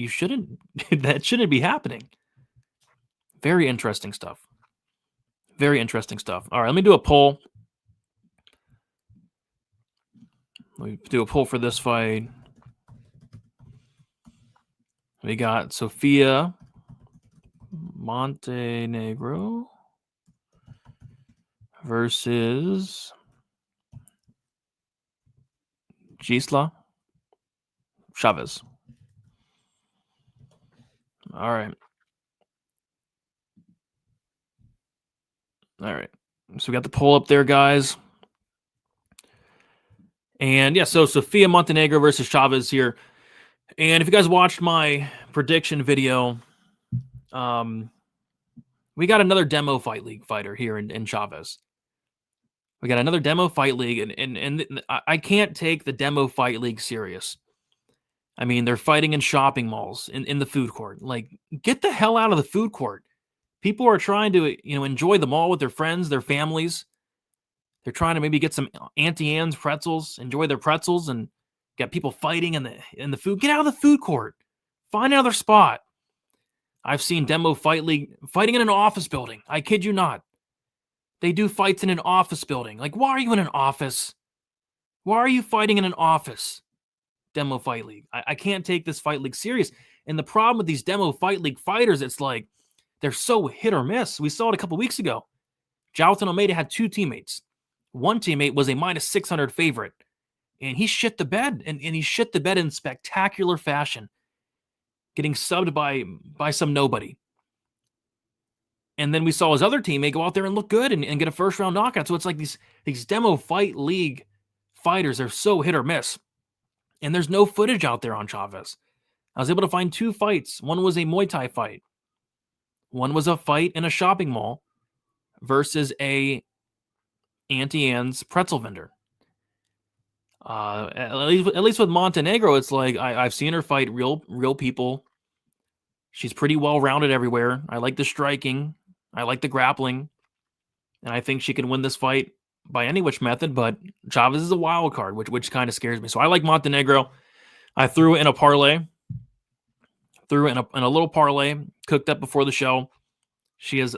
that shouldn't be happening. Very interesting stuff. All right, let me do a poll. Let me do a poll for this fight. We got Sofia Montenegro versus Gisela Chavez. All right. So we got the poll up there, guys. And yeah, so Sofia Montenegro versus Chavez here. And if you guys watched my prediction video, we got another demo fight league fighter here in Chavez. We got another demo fight league, and I can't take the demo fight league serious. I mean, they're fighting in shopping malls, in the food court. Like, get the hell out of the food court. People are trying to, enjoy the mall with their friends, their families. They're trying to maybe get some Auntie Anne's pretzels, enjoy their pretzels, and got people fighting in the food. Get out of the food court. Find another spot. I've seen demo fight league fighting in an office building. I kid you not. They do fights in an office building. Like, why are you in an office? Why are you fighting in an office? Demo fight league. I can't take this fight league serious. And the problem with these demo fight league fighters, it's like they're so hit or miss. We saw it a couple weeks ago. Jailton Almeida had two teammates. One teammate was a minus 600 favorite. And he shit the bed. And he shit the bed in spectacular fashion. Getting subbed by some nobody. And then we saw his other teammate go out there and look good and get a first round knockout. So it's like these demo fight league fighters are so hit or miss. And there's no footage out there on Chavez. I was able to find two fights. One was a Muay Thai fight. One was a fight in a shopping mall versus a Auntie Anne's pretzel vendor. At least with Montenegro, it's like I've seen her fight real people. She's pretty well-rounded everywhere. I like the striking. I like the grappling. And I think she can win this fight by any which method, but Chavez is a wild card, which kind of scares me. So I like Montenegro. I threw in a parlay. Threw in a little parlay, cooked up before the show. She is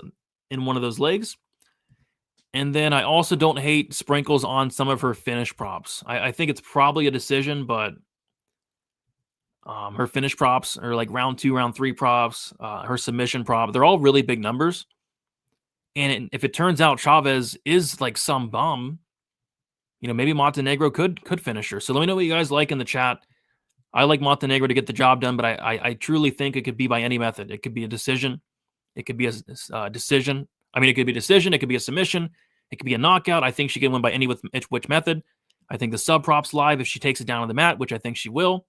in one of those legs. And then I also don't hate sprinkles on some of her finish props. I think it's probably a decision, but Her finish props, or like round 2, round 3 props, her submission prop, they're all really big numbers. And if it turns out Chavez is like some bum, maybe Montenegro could finish her. So let me know what you guys like in the chat. I like Montenegro to get the job done, but I truly think it could be by any method. It could be a decision. It could be a decision. I mean, it could be a decision. It could be a submission. It could be a knockout. I think she can win by any which method. I think the sub props live if she takes it down on the mat, which I think she will.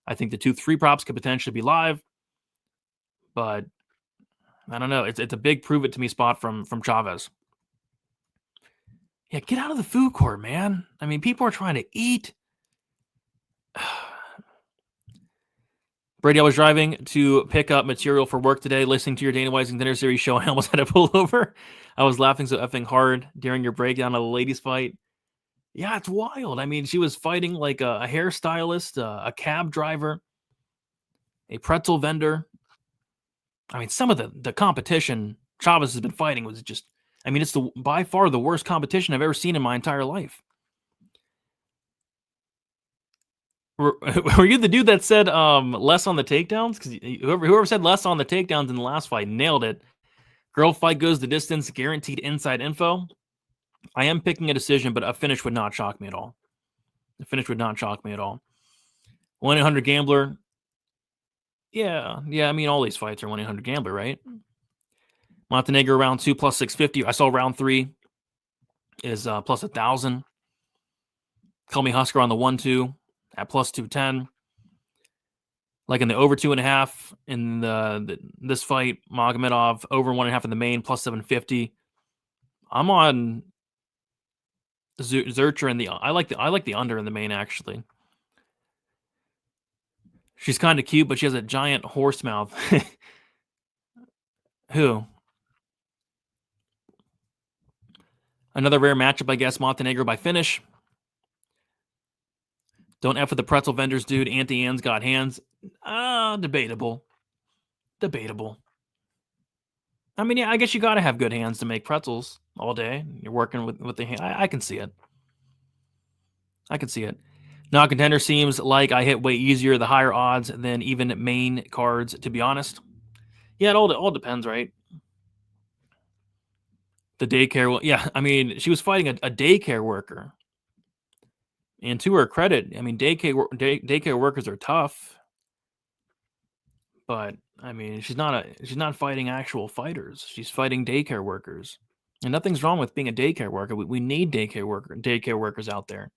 I think the 2-3 props could potentially be live, but I don't know. It's a big prove it to me spot from Chavez. Yeah, get out of the food court, man. I mean, people are trying to eat. Brady, I was driving to pick up material for work today, listening to your Dana White's Contender Series show. I almost had to pull over. I was laughing so effing hard during your breakdown of the ladies' fight. Yeah, it's wild. I mean, she was fighting like a hairstylist, a cab driver, a pretzel vendor. I mean, some of the competition Chavez has been fighting was just, I mean, it's by far the worst competition I've ever seen in my entire life. Were you the dude that said less on the takedowns? Because whoever said less on the takedowns in the last fight nailed it. Girl fight goes the distance, guaranteed inside info. I am picking a decision, but a finish would not shock me at all. The finish would not shock me at all. 1-800-GAMBLER. Yeah. I mean, all these fights are 1-800-GAMBLER, right? Montenegro round 2 plus 650. I saw round 3 is plus 1,000. Call me Husker on the 1-2 at plus 210. Like in the over 2.5 in this fight, Magomedov over 1.5 in the main plus 750. I'm on Zurcher in the. I like the under in the main actually. She's kind of cute, but she has a giant horse mouth. Who? Another rare matchup, I guess. Montenegro by finish. Don't F with the pretzel vendors, dude. Auntie Anne's got hands. Debatable. I mean, yeah, I guess you got to have good hands to make pretzels all day. You're working with the hand. I can see it. Now, Contender seems like I hit way easier, the higher odds than even main cards, to be honest. Yeah, it all depends, right? The daycare, yeah, I mean, she was fighting a daycare worker. And to her credit, I mean, daycare workers are tough. But I mean, she's not fighting actual fighters. She's fighting daycare workers. And nothing's wrong with being a daycare worker. We need daycare workers out there.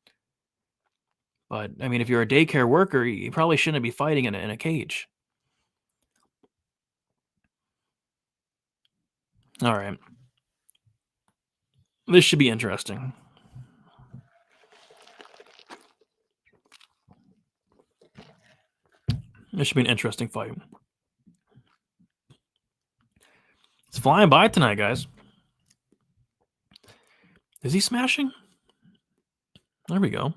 But I mean, if you're a daycare worker, you probably shouldn't be fighting in a cage. All right. This should be interesting. This should be an interesting fight. It's flying by tonight, guys. Is he smashing? There we go.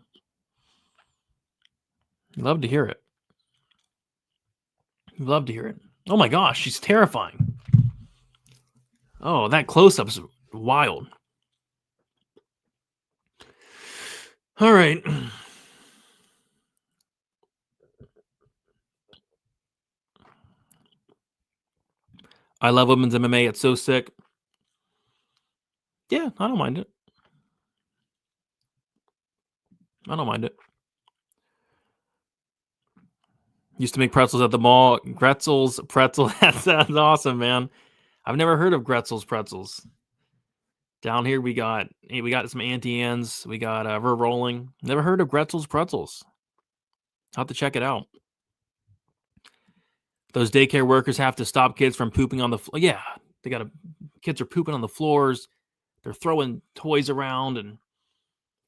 Love to hear it. Oh my gosh, she's terrifying. Oh, that close-up's wild. All right. I love women's MMA. It's so sick. Yeah, I don't mind it. Used to make pretzels at the mall. Gretzel's pretzel. That sounds awesome, man. I've never heard of Gretzel's pretzels. Down here we got some Auntie Anne's. We got Ver Rolling. Never heard of Gretzel's pretzels. I'll have to check it out. Those daycare workers have to stop kids from pooping on the floor. Yeah, kids are pooping on the floors. They're throwing toys around and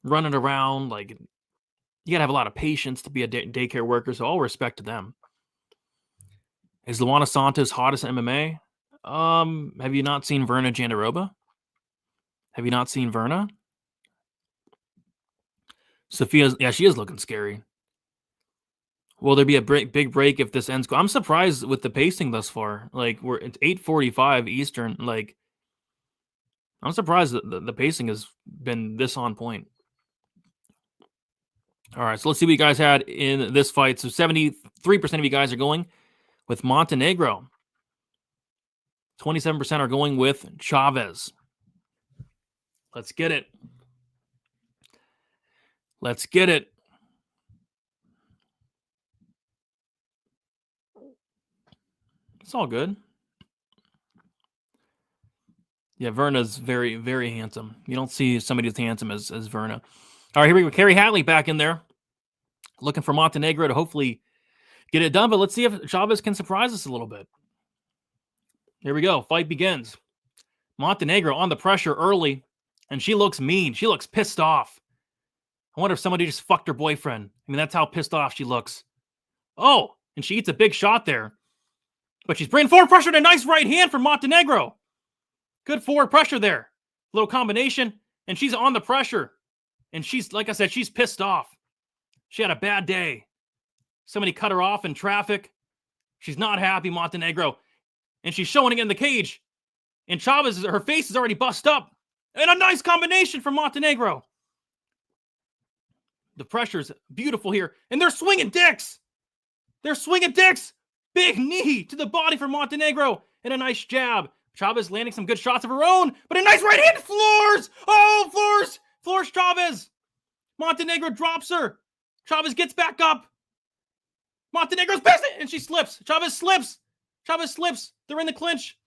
running around. Like, you got to have a lot of patience to be a daycare worker, so all respect to them. Is Luana Santos hottest in MMA? Have you not seen Verna Jandaroba? Have you not seen Verna? Sophia's, yeah, she is looking scary. Will there be a big break if this ends? I'm surprised with the pacing thus far. Like, it's 8:45 Eastern. Like, I'm surprised that the pacing has been this on point. All right, so let's see what you guys had in this fight. So 73 3% of you guys are going with Montenegro. 27% are going with Chavez. Let's get it. Let's get it. It's all good. Yeah, Verna's very, very handsome. You don't see somebody as handsome as Verna. All right, here we go. Carrie Hatley back in there. Looking for Montenegro to hopefully get it done. But let's see if Chavez can surprise us a little bit. Here we go. Fight begins. Montenegro on the pressure early. And she looks mean. She looks pissed off. I wonder if somebody just fucked her boyfriend. I mean, that's how pissed off she looks. Oh, and she eats a big shot there. But she's bringing forward pressure and a nice right hand from Montenegro. Good forward pressure there. Little combination. And she's on the pressure. And she's, like I said, she's pissed off. She had a bad day. Somebody cut her off in traffic. She's not happy, Montenegro. And she's showing it in the cage. And Chavez, her face is already bust up. And a nice combination from Montenegro. The pressure's beautiful here. And they're swinging dicks. They're swinging dicks. Big knee to the body for Montenegro. And a nice jab. Chavez landing some good shots of her own. But a nice right hand. Floors. Oh, floors. Floors Chavez. Montenegro drops her. Chavez gets back up. Montenegro's pissed. And she slips. Chavez slips. Chavez slips. They're in the clinch.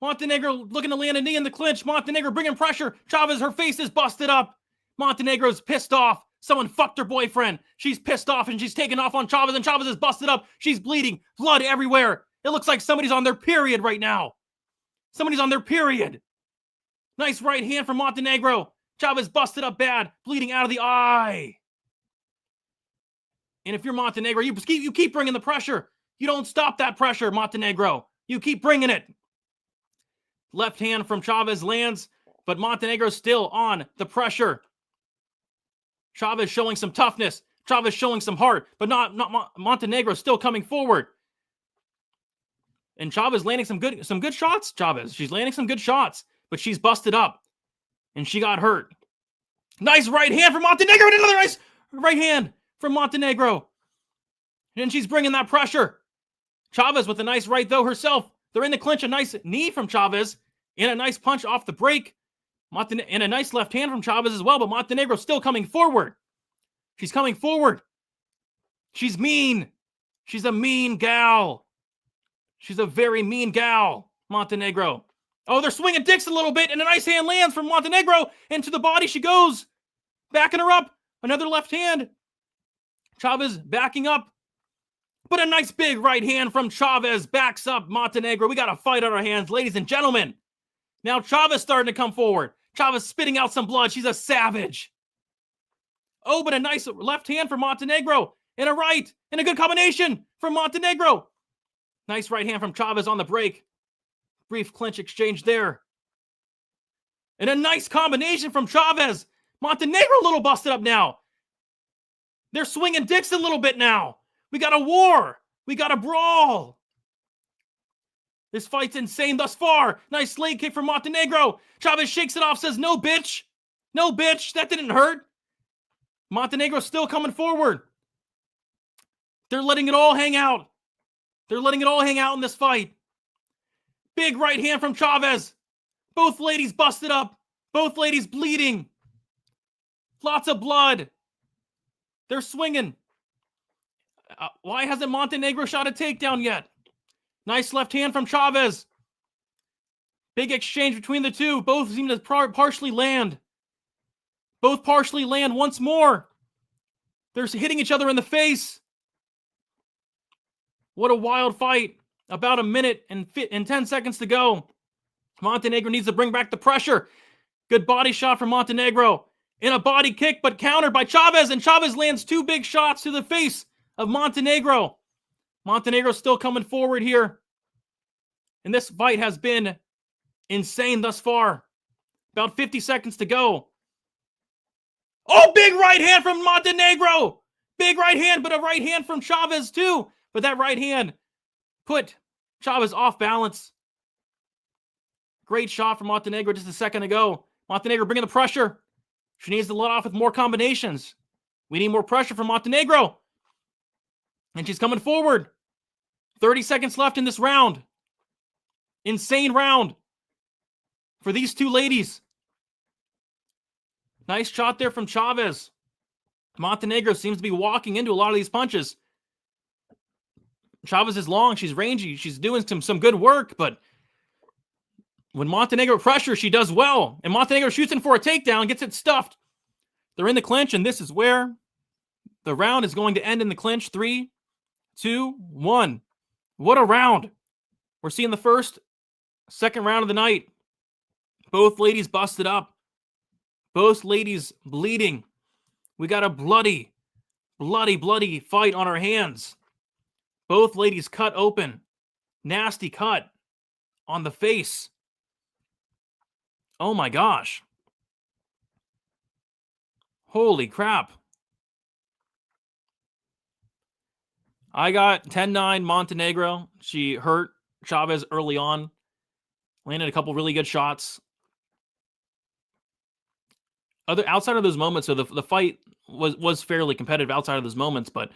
Montenegro looking to land a knee in the clinch. Montenegro bringing pressure. Chavez, her face is busted up. Montenegro's pissed off. Someone fucked her boyfriend. She's pissed off and she's taking off on Chavez and Chavez is busted up. She's bleeding. Blood everywhere. It looks like somebody's on their period right now. Somebody's on their period. Nice right hand from Montenegro. Chavez busted up bad. Bleeding out of the eye. And if you're Montenegro, you keep bringing the pressure. You don't stop that pressure, Montenegro. You keep bringing it. Left hand from Chavez lands, but Montenegro's still on the pressure. Chavez showing some toughness. Chavez showing some heart, but not Montenegro still coming forward. And Chavez landing some good shots, Chavez. She's landing some good shots, but she's busted up. And she got hurt. Nice right hand from Montenegro, and another nice right hand from Montenegro. And she's bringing that pressure. Chavez with a nice right, though, herself. They're in the clinch. A nice knee from Chavez and a nice punch off the break. And a nice left hand from Chavez as well, but Montenegro still coming forward. She's coming forward. She's mean. She's a mean gal. She's a very mean gal, Montenegro. Oh, they're swinging dicks a little bit, and a nice hand lands from Montenegro. Into the body she goes. Backing her up. Another left hand. Chavez backing up. But a nice big right hand from Chavez backs up Montenegro. We got a fight on our hands, ladies and gentlemen. Now Chavez starting to come forward. Chavez spitting out some blood. She's a savage. Oh, but a nice left hand from Montenegro. And a right. And a good combination from Montenegro. Nice right hand from Chavez on the break. Brief clinch exchange there. And a nice combination from Chavez. Montenegro a little busted up now. They're swinging dicks a little bit now. We got a war. We got a brawl. This fight's insane thus far. Nice leg kick from Montenegro. Chavez shakes it off, says, no, bitch. No, bitch. That didn't hurt. Montenegro's still coming forward. They're letting it all hang out. They're letting it all hang out in this fight. Big right hand from Chavez. Both ladies busted up. Both ladies bleeding. Lots of blood. They're swinging. Why hasn't Montenegro shot a takedown yet? Nice left hand from Chavez. Big exchange between the two. Both seem to partially land. Both partially land once more. They're hitting each other in the face. What a wild fight. About a minute and 10 seconds to go. Montenegro needs to bring back the pressure. Good body shot from Montenegro. And a body kick, but countered by Chavez. And Chavez lands two big shots to the face of Montenegro. Montenegro still coming forward here. And this fight has been insane thus far. About 50 seconds to go. Oh, big right hand from Montenegro. Big right hand, but a right hand from Chavez too. But that right hand put Chavez off balance. Great shot from Montenegro just a second ago. Montenegro bringing the pressure. She needs to let off with more combinations. We need more pressure from Montenegro. And she's coming forward. 30 seconds left in this round. Insane round for these two ladies. Nice shot there from Chavez. Montenegro seems to be walking into a lot of these punches. Chavez is long. She's rangy. She's doing some good work, but when Montenegro pressures, she does well. And Montenegro shoots in for a takedown, gets it stuffed. They're in the clinch, and this is where the round is going to end in the clinch. 3, 2, 1. What a round. We're seeing the second round of the night. Both ladies busted up. Both ladies bleeding. We got a bloody fight on our hands. Both ladies cut open. Nasty cut on the face. Oh my gosh. Holy crap. I got 10-9 Montenegro. She hurt Chavez early on. Landed a couple really good shots. Outside of those moments, so the fight was fairly competitive outside of those moments, but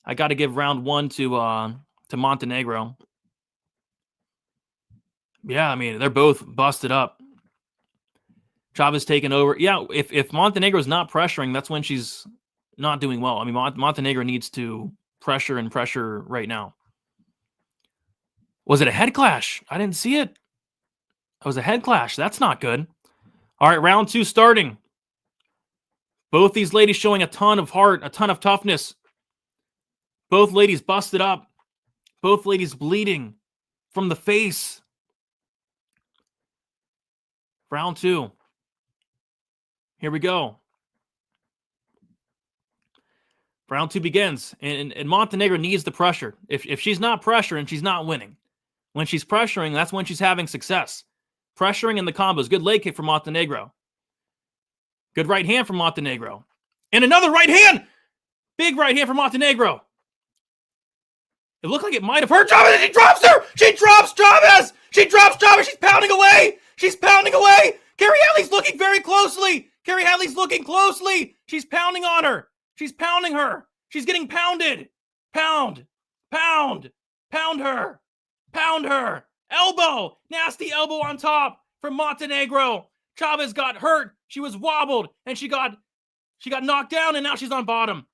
I got to give round 1 to Montenegro. Yeah, I mean, they're both busted up. Chavez taking over. Yeah, if Montenegro's not pressuring, that's when she's not doing well. I mean, Montenegro needs to pressure right now. Was it a head clash? I didn't see it. It was a head clash. That's not good. All right, round 2 starting. Both these ladies showing a ton of heart, a ton of toughness. Both ladies busted up. Both ladies bleeding from the face. Round 2. Here we go. Round 2 begins, and Montenegro needs the pressure. If she's not pressuring, she's not winning. When she's pressuring, that's when she's having success. Pressuring in the combos. Good leg kick from Montenegro. Good right hand from Montenegro. And another right hand! Big right hand from Montenegro. It looked like it might have hurt Chavez. She drops her! She drops Chavez! She drops Chavez! She's pounding away! She's pounding away! Carrie Hadley's looking very closely! Carrie Hadley's looking closely! She's pounding on her! She's pounding her! She's getting pounded! Pound! Pound! Pound her! Pound her! Elbow! Nasty elbow on top from Montenegro. Chavez got hurt. She was wobbled, and she got knocked down, and now she's on bottom.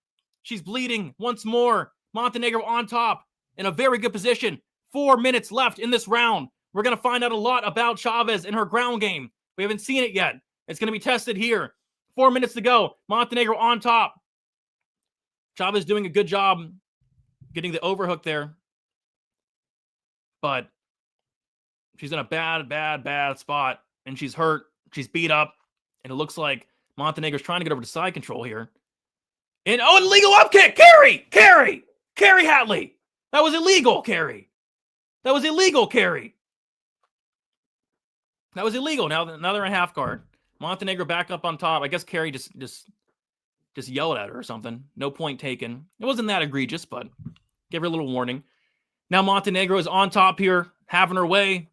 She's bleeding once more. Montenegro on top in a very good position. 4 minutes left in this round. We're going to find out a lot about Chavez and her ground game. We haven't seen it yet. It's going to be tested here. 4 minutes to go. Montenegro on top. Chavez doing a good job getting the overhook there. But she's in a bad spot, and she's hurt. She's beat up, and it looks like Montenegro's trying to get over to side control here. And, an illegal up kick! Carrie Hadley! That was illegal, Carrie. That was illegal, Carrie. That was illegal. Now they're in half guard. Montenegro back up on top. I guess Carrie just yelled at her or something. No point taken. It wasn't that egregious, but give her a little warning. Now Montenegro is on top here, having her way.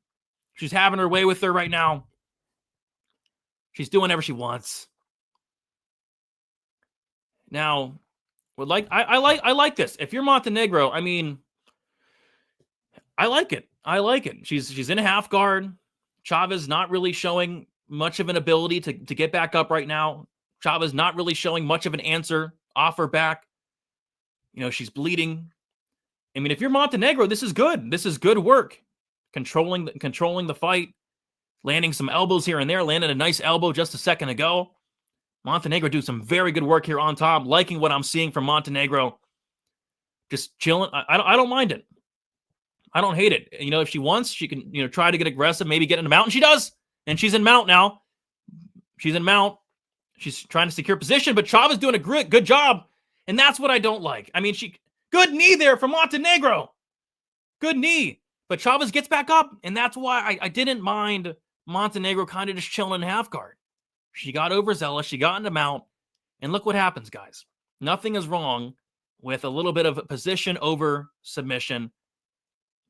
She's having her way with her right now. She's doing whatever she wants. Now, I like this. If you're Montenegro, I mean, I like it. She's in a half guard. Chavez not really showing much of an ability to get back up right now. Chavez not really showing much of an answer off her back. You know, she's bleeding. I mean, if you're Montenegro, this is good. This is good work. Controlling the fight. Landing some elbows here and there. Landed a nice elbow just a second ago. Montenegro do some very good work here on top. Liking what I'm seeing from Montenegro. Just chilling. I don't mind it. I don't hate it. You know, if she wants, she can, try to get aggressive, maybe get in the mount. And she does. And she's in mount now. She's in mount. She's trying to secure position, but Chavez doing a good job. And that's what I don't like. I mean, good knee there from Montenegro. Good knee. But Chavez gets back up. And that's why I didn't mind Montenegro kind of just chilling in half guard. She got overzealous. She got into mount. And look what happens, guys. Nothing is wrong with a little bit of position over submission.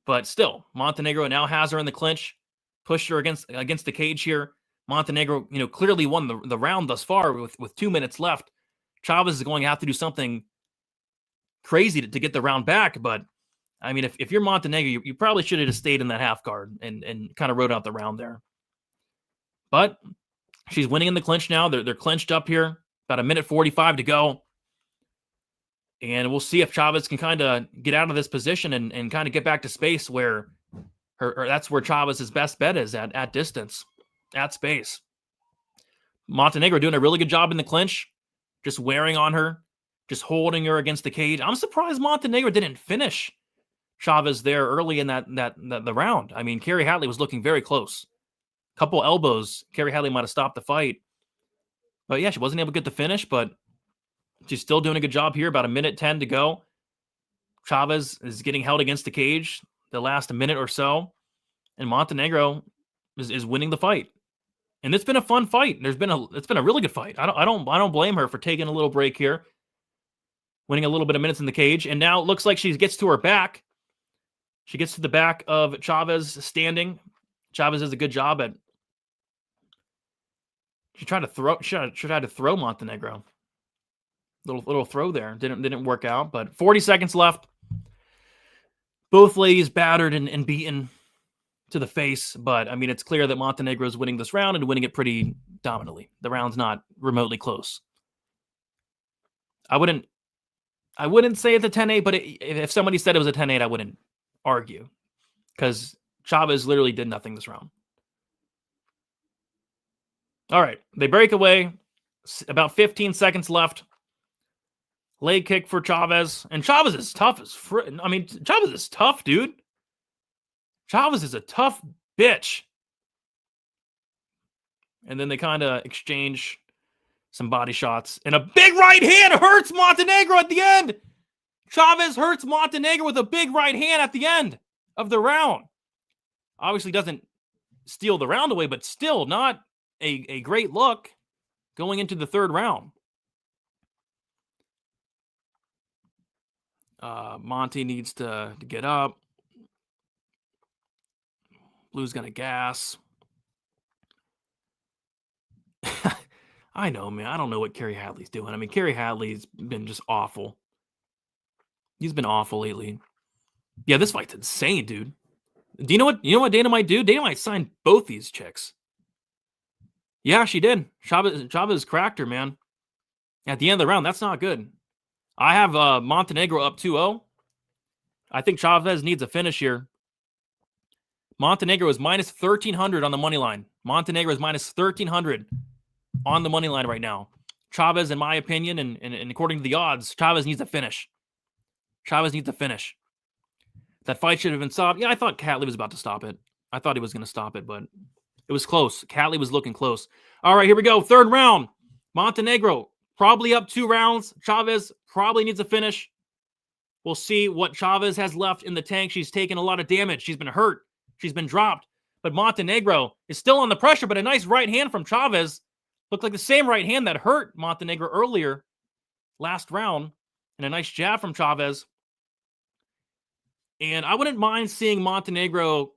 But still, Montenegro now has her in the clinch. Pushed her against the cage here. Montenegro, clearly won the round thus far with 2 minutes left. Chavez is going to have to do something crazy to get the round back. But I mean, if you're Montenegro, you probably should have just stayed in that half guard and kind of rode out the round there. But she's winning in the clinch now. They're clinched up here. About 1:45 to go. And we'll see if Chavez can kind of get out of this position and kind of get back to space where that's where Chavez's best bet is at distance, at space. Montenegro doing a really good job in the clinch, just wearing on her, just holding her against the cage. I'm surprised Montenegro didn't finish Chavez there early in the round. I mean, Carrie Hadley was looking very close. Couple elbows, Carrie Hadley might have stopped the fight. But yeah, she wasn't able to get the finish, but she's still doing a good job here. About 1:10 to go. Chavez is getting held against the cage the last minute or so, and Montenegro is winning the fight. And it's been a fun fight. It's been a really good fight. I don't blame her for taking a little break here, winning a little bit of minutes in the cage, and now it looks like she gets to her back. She gets to the back of Chavez standing. Chavez does a good job at. She tried to throw Montenegro. Little throw there. Didn't work out, but 40 seconds left. Both ladies battered and beaten to the face, but I mean, it's clear that Montenegro is winning this round and winning it pretty dominantly. The round's not remotely close. I wouldn't say it's a 10-8, but if somebody said it was a 10-8, I wouldn't argue because Chavez literally did nothing this round. All right, they break away. About 15 seconds left. Leg kick for Chavez. And Chavez is tough as Chavez is tough, dude. Chavez is a tough bitch. And then they kind of exchange some body shots. And a big right hand hurts Montenegro at the end. Chavez hurts Montenegro with a big right hand at the end of the round. Obviously doesn't steal the round away, but still not a great look going into the third round. Monty needs to get up. Blue's gonna gas. I know, man. I don't know what Carrie Hadley's doing. I mean, Carrie Hadley's been just awful. He's been awful lately. Yeah, this fight's insane, dude. Do you know what Dana might do? Dana might sign both these chicks. Yeah, she did. Chavez cracked her, man. At the end of the round, that's not good. I have Montenegro up 2-0. I think Chavez needs a finish here. Montenegro is minus 1,300 on the money line. Montenegro is minus 1,300 on the money line right now. Chavez, in my opinion, and according to the odds, Chavez needs a finish. Chavez needs a finish. That fight should have been stopped. Yeah, I thought Catley was about to stop it. I thought he was going to stop it, but it was close. Catley was looking close. All right, here we go. Third round. Montenegro probably up 2 rounds. Chavez probably needs a finish. We'll see what Chavez has left in the tank. She's taken a lot of damage. She's been hurt. She's been dropped. But Montenegro is still on the pressure, but a nice right hand from Chavez. Looked like the same right hand that hurt Montenegro earlier last round. And a nice jab from Chavez. And I wouldn't mind seeing Montenegro,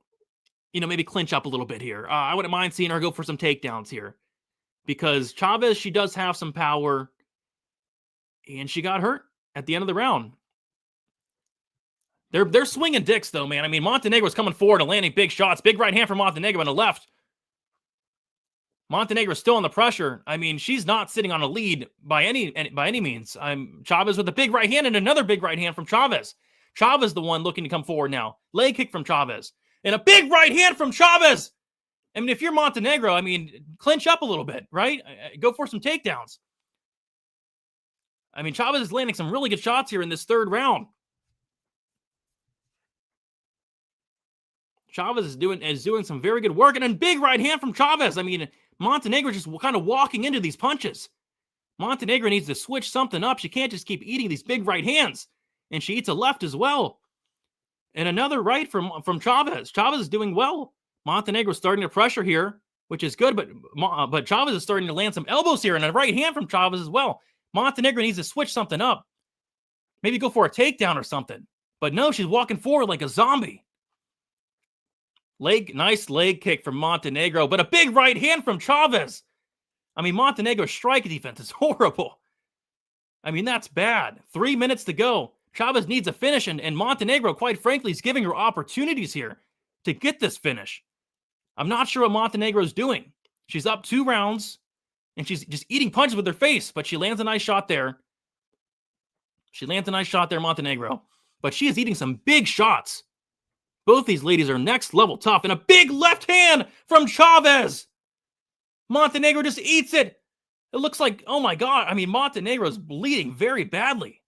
maybe clinch up a little bit here. I wouldn't mind seeing her go for some takedowns here. Because Chavez, she does have some power. And she got hurt at the end of the round. They're swinging dicks, though, man. I mean, Montenegro's coming forward and landing big shots. Big right hand from Montenegro on the left. Montenegro's still under pressure. I mean, she's not sitting on a lead by any means. Chavez with a big right hand and another big right hand from Chavez. Chavez the one looking to come forward now. Leg kick from Chavez. And a big right hand from Chavez. I mean, if you're Montenegro, clinch up a little bit, right? Go for some takedowns. I mean, Chavez is landing some really good shots here in this third round. Chavez is doing some very good work. And then big right hand from Chavez. I mean, Montenegro just kind of walking into these punches. Montenegro needs to switch something up. She can't just keep eating these big right hands. And she eats a left as well. And another right from Chavez. Chavez is doing well. Montenegro is starting to pressure here, which is good. But Chavez is starting to land some elbows here and a right hand from Chavez as well. Montenegro needs to switch something up. Maybe go for a takedown or something. But no, she's walking forward like a zombie. Nice leg kick from Montenegro, but a big right hand from Chavez. I mean, Montenegro's strike defense is horrible. I mean, that's bad. 3 minutes to go. Chavez needs a finish, and Montenegro, quite frankly, is giving her opportunities here to get this finish. I'm not sure what Montenegro is doing. She's up 2 rounds, and she's just eating punches with her face, but she lands a nice shot there. Montenegro. But she is eating some big shots. Both these ladies are next level tough, and a big left hand from Chavez. Montenegro just eats it. It looks like, oh my God. I mean, Montenegro is bleeding very badly.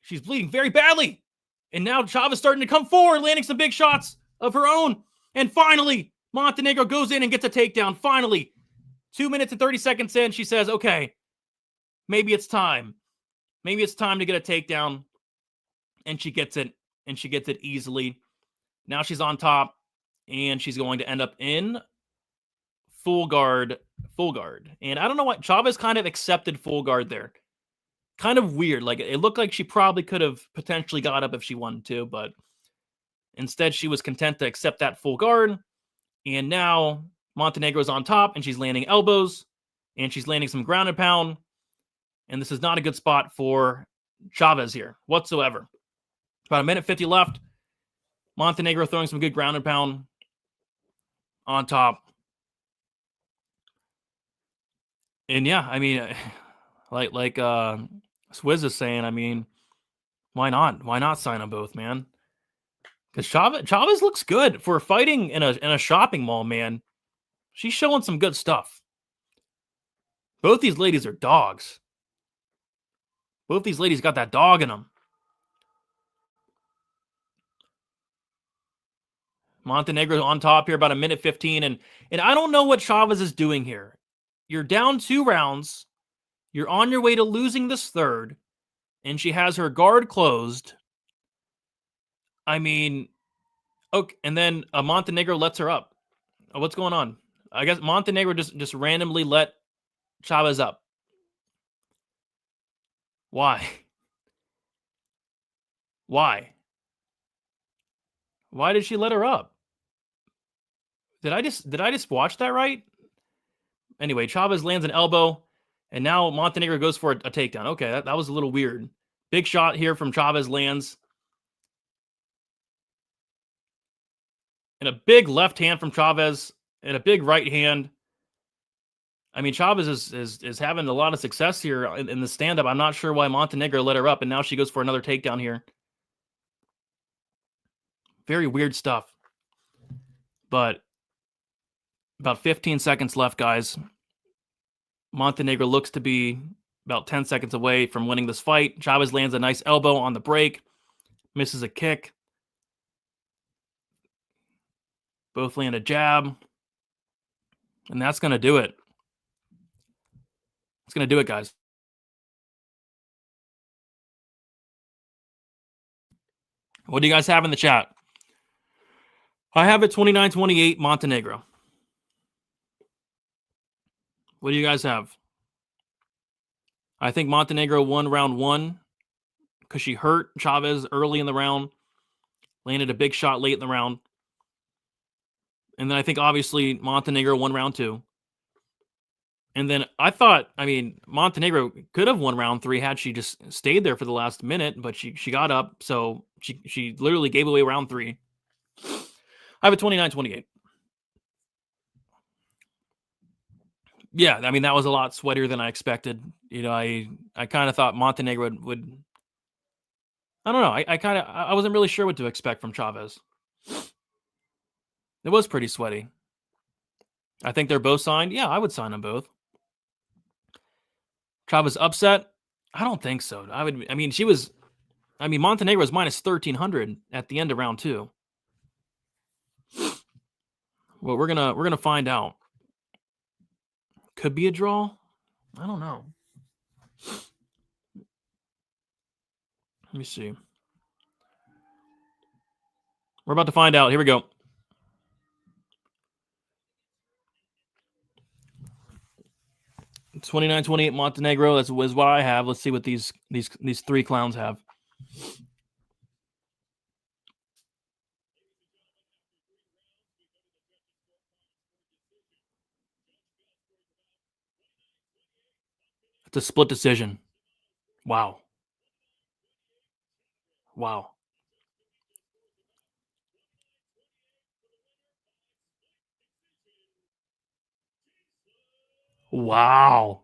She's bleeding very badly. And now Chavez starting to come forward, landing some big shots of her own. And finally, Montenegro goes in and gets a takedown. Finally, 2 minutes and 30 seconds in, she says, okay, maybe it's time. Maybe it's time to get a takedown. And she gets it. And she gets it easily. Now she's on top. And she's going to end up in full guard. And I don't know why Chavez kind of accepted full guard there. Kind of weird. Like, it looked like she probably could have potentially got up if she wanted to, but instead she was content to accept that full guard. And now Montenegro's on top, and she's landing elbows, and she's landing some ground and pound. And this is not a good spot for Chavez here whatsoever. About 1:50 left. Montenegro throwing some good ground and pound on top. And yeah, I mean, like Swizz is saying, I mean, why not? Why not sign them both, man? Because Chavez looks good for fighting in a shopping mall, man. She's showing some good stuff. Both these ladies are dogs. Both these ladies got that dog in them. Montenegro on top here, about 1:15, and I don't know what Chavez is doing here. You're down 2 rounds. You're on your way to losing this third, and she has her guard closed. I mean, okay, and then Montenegro lets her up. What's going on? I guess Montenegro just randomly let Chavez up. Why? Why? Why did she let her up? Did I just watch that right? Anyway, Chavez lands an elbow, and now Montenegro goes for a takedown. Okay, that was a little weird. Big shot here from Chavez lands. And a big left hand from Chavez, and a big right hand. I mean, Chavez is having a lot of success here in the stand-up. I'm not sure why Montenegro let her up, and now she goes for another takedown here. Very weird stuff. But about 15 seconds left, guys. Montenegro looks to be about 10 seconds away from winning this fight. Chavez lands a nice elbow on the break. Misses a kick. Both land a jab. And that's going to do it. It's going to do it, guys. What do you guys have in the chat? I have it 29-28 Montenegro. What do you guys have? I think Montenegro won round 1 because she hurt Chavez early in the round. Landed a big shot late in the round. And then I think, obviously, Montenegro won round 2. And then I thought, I mean, Montenegro could have won round 3 had she just stayed there for the last minute, but she got up, so she literally gave away round 3. I have a 29-28. Yeah, I mean, that was a lot sweatier than I expected. You know, I kind of thought Montenegro would I don't know. I wasn't really sure what to expect from Chavez. It was pretty sweaty. I think they're both signed. Yeah, I would sign them both. Chavez upset? I don't think so. Montenegro was minus 1,300 at the end of round 2. Well, we're gonna find out. Could be a draw. I don't know. Let me see. We're about to find out. Here we go. It's 29-28 Montenegro. That's what I have. Let's see what these 3 clowns have. It's a split decision. Wow. Wow. Wow.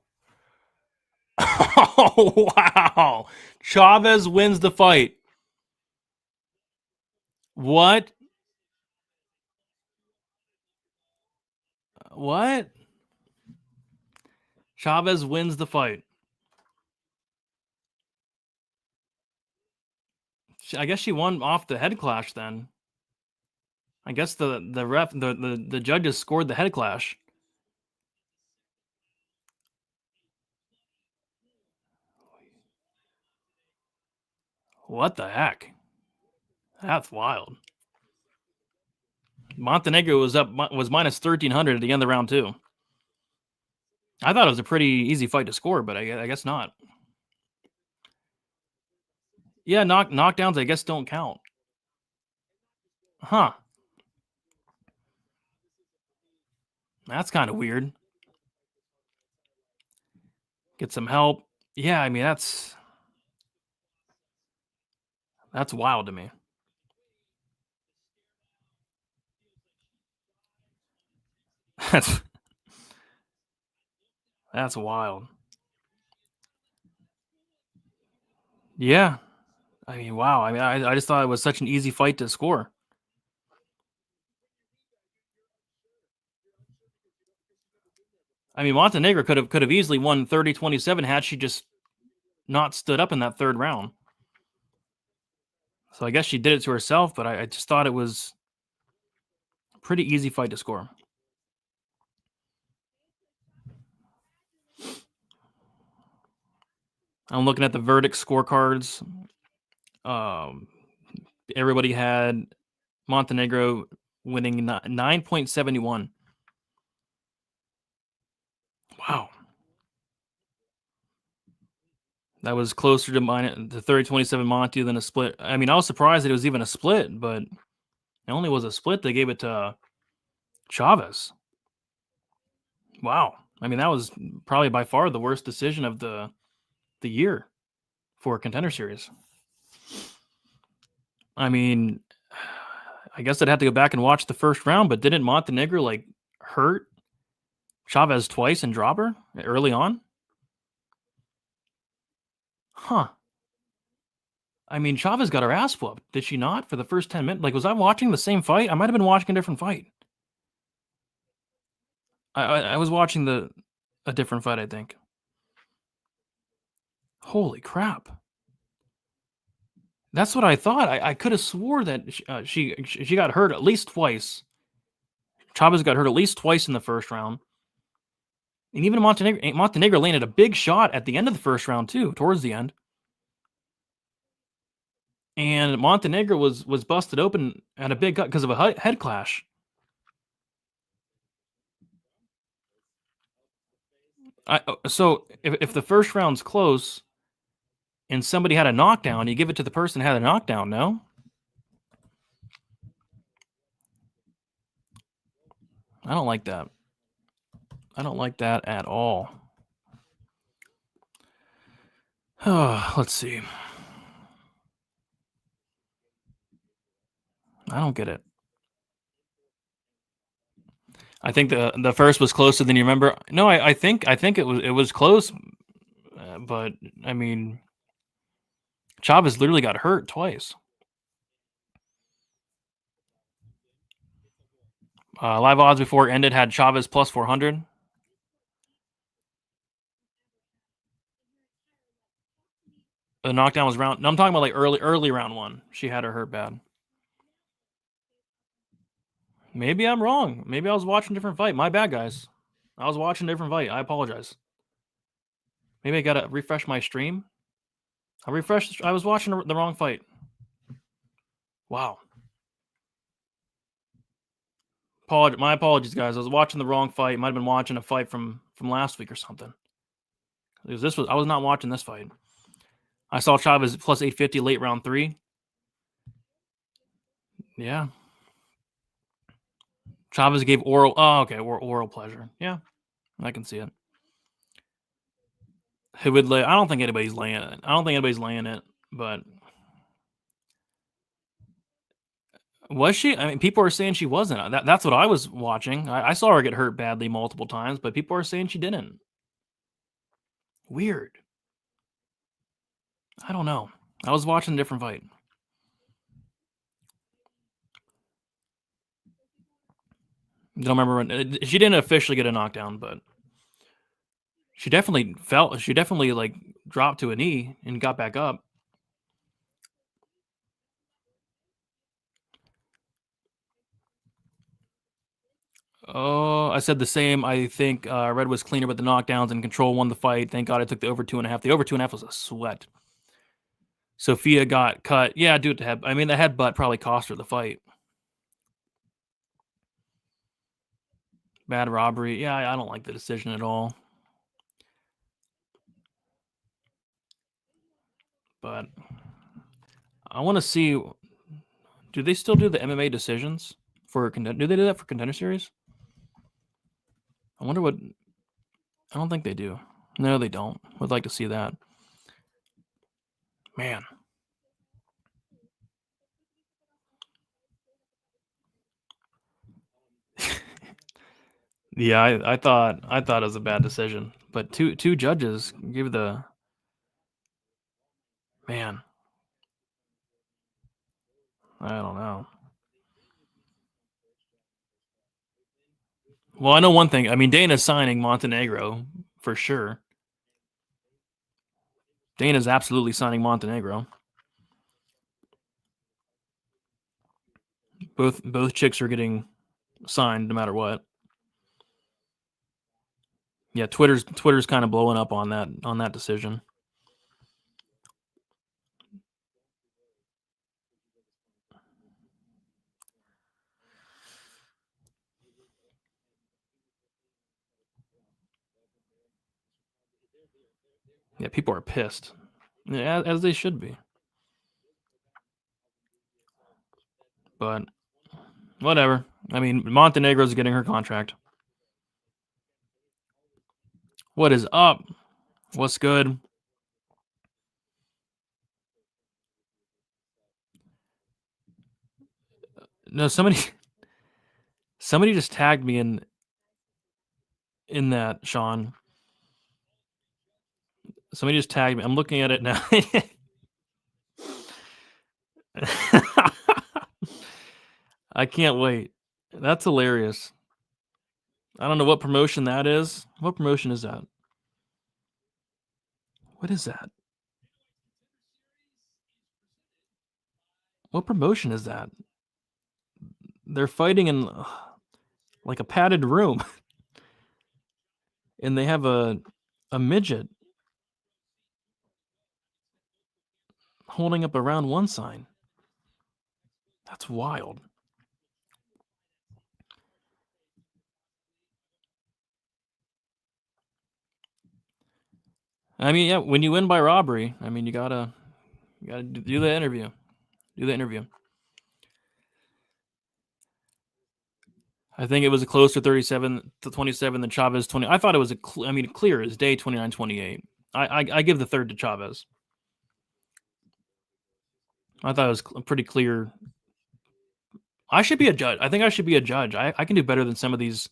Oh, wow. Chavez wins the fight. What? What? Chavez wins the fight. I guess she won off the head clash then. I guess the judges scored the head clash. What the heck? That's wild. Montenegro was minus 1,300 at the end of round 2. I thought it was a pretty easy fight to score, but I guess not. Yeah, knockdowns I guess don't count. Huh. That's kind of weird. Get some help. Yeah, I mean that's wild to me. That's wild. Yeah. I mean, wow. I mean, I just thought it was such an easy fight to score. I mean, Montenegro could have easily won 30-27 had she just not stood up in that third round. So I guess she did it to herself, but I just thought it was a pretty easy fight to score. I'm looking at the verdict scorecards. Everybody had Montenegro winning 9.71. Wow. That was closer to 30-27 Monty than a split. I mean, I was surprised that it was even a split, but it only was a split. They gave it to Chavez. Wow. I mean, that was probably by far the worst decision of the year for a Contender Series. I mean, I guess I'd have to go back and watch the first round, but didn't Montenegro like hurt Chavez twice and drop her early on? Huh. I mean, Chavez got her ass whooped, did she not? For the first 10 minutes? Like, was I watching the same fight? I might have been watching a different fight. I was watching a different fight, I think. Holy crap. That's what I thought. I could have swore that she got hurt at least twice. Chavez got hurt at least twice in the first round. And even Montenegro landed a big shot at the end of the first round, too, towards the end. And Montenegro was busted open at a big cut because of a head clash. So if the first round's close and somebody had a knockdown, you give it to the person who had a knockdown, no? I don't like that. I don't like that at all. Let's see. I don't get it. I think the first was closer than you remember. No, I think it was close, but I mean, Chavez literally got hurt twice. Live odds before it ended had Chavez plus 400. The knockdown was round. No, I'm talking about like early round 1. She had her hurt bad. Maybe I'm wrong. Maybe I was watching a different fight. My bad, guys. I was watching a different fight. I apologize. Maybe I gotta refresh my stream. I refreshed. I was watching the wrong fight. Wow. My apologies, guys. I was watching the wrong fight. Might have been watching a fight from last week or something. I was not watching this fight. I saw Chavez plus 850 late round 3. Yeah. Chavez gave oral. Oh, okay. Oral pleasure. Yeah, I can see it. Who would lay? I don't think anybody's laying it. But Was she? I mean, people are saying she wasn't. That's what I was watching. I saw her get hurt badly multiple times, but people are saying she didn't. Weird. I don't know. I was watching a different fight. Don't remember when she didn't officially get a knockdown, but she definitely felt. She definitely like dropped to a knee and got back up. Oh, I said the same. I think Red was cleaner with the knockdowns and Control won the fight. Thank God I took the over 2.5. The over 2.5 was a sweat. Sophia got cut. Yeah, dude, the head. I mean, the headbutt probably cost her the fight. Bad robbery. Yeah, I don't like the decision at all. But I want to see. Do they still do the MMA decisions for do they do that for Contender Series? I wonder what. I don't think they do. No, they don't. Would like to see that. Man. Yeah, I thought it was a bad decision, but two judges give the man. I don't know. Well, I know one thing. I mean, Dana's signing Montenegro for sure. Dana's absolutely signing Montenegro. Both chicks are getting signed no matter what. Yeah, Twitter's kind of blowing up on that decision. Yeah, people are pissed. Yeah, as they should be. But whatever. I mean, Montenegro's getting her contract. What is up? What's good? No, somebody just tagged me in that, Sean. Somebody just tagged me. I'm looking at it now. I can't wait. That's hilarious. I don't know what promotion that is. What promotion is that? What is that? What promotion is that? They're fighting in like a padded room. And they have a midget holding up a round one sign. That's wild. I mean, yeah, when you win by robbery, I mean, you gotta do the interview. Do the interview. I think it was a closer 37-27 than Chavez 20. I thought it was clear as day 29-28. I give the third to Chavez. I thought it was pretty clear. I should be a judge. I think I should be a judge. I can do better than some of these,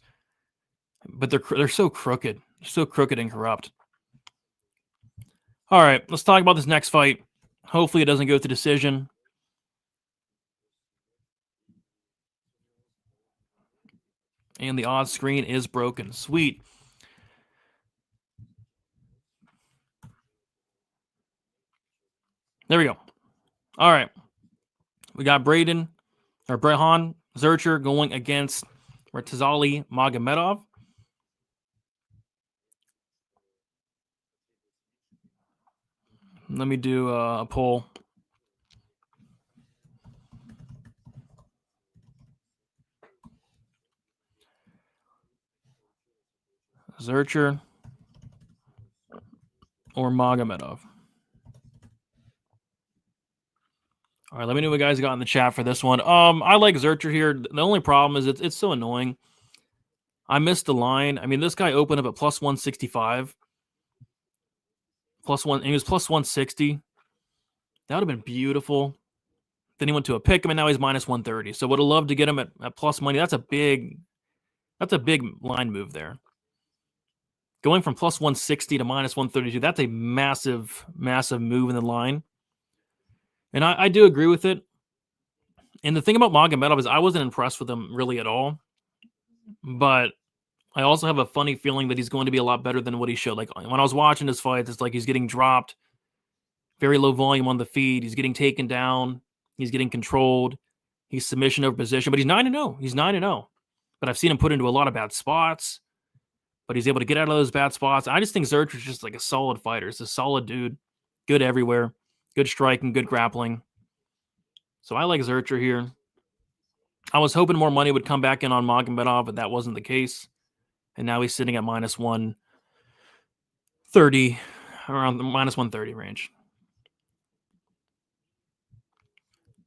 but they're so crooked. So crooked and corrupt. All right, let's talk about this next fight. Hopefully it doesn't go to decision. And the odds screen is broken. Sweet. There we go. All right. We got Brahan Zurcher going against Murtazali Magomedov. Let me do a poll. Zurcher or Magomedov? All right, let me know what you guys got in the chat for this one. I like Zurcher here. The only problem is it's so annoying. I missed the line. I mean, this guy opened up at plus 165. Plus one, and he was plus 160. That would have been beautiful. Then he went to a pick him, and now he's minus 130. So would have loved to get him at plus money. That's a big line move there. Going from plus 160 to minus 132, that's a massive, massive move in the line. And I do agree with it. And the thing about Magomedov is I wasn't impressed with him really at all. But I also have a funny feeling that he's going to be a lot better than what he showed. Like when I was watching his fights, it's like he's getting dropped, very low volume on the feed. He's getting taken down. He's getting controlled. He's submission over position, but he's 9-0. He's 9-0. But I've seen him put into a lot of bad spots, but he's able to get out of those bad spots. I just think Zurcher's just like a solid fighter. He's a solid dude, good everywhere, good striking, good grappling. So I like Zurcher here. I was hoping more money would come back in on Magomedov, but that wasn't the case. And now he's sitting at minus 130, around the minus 130 range.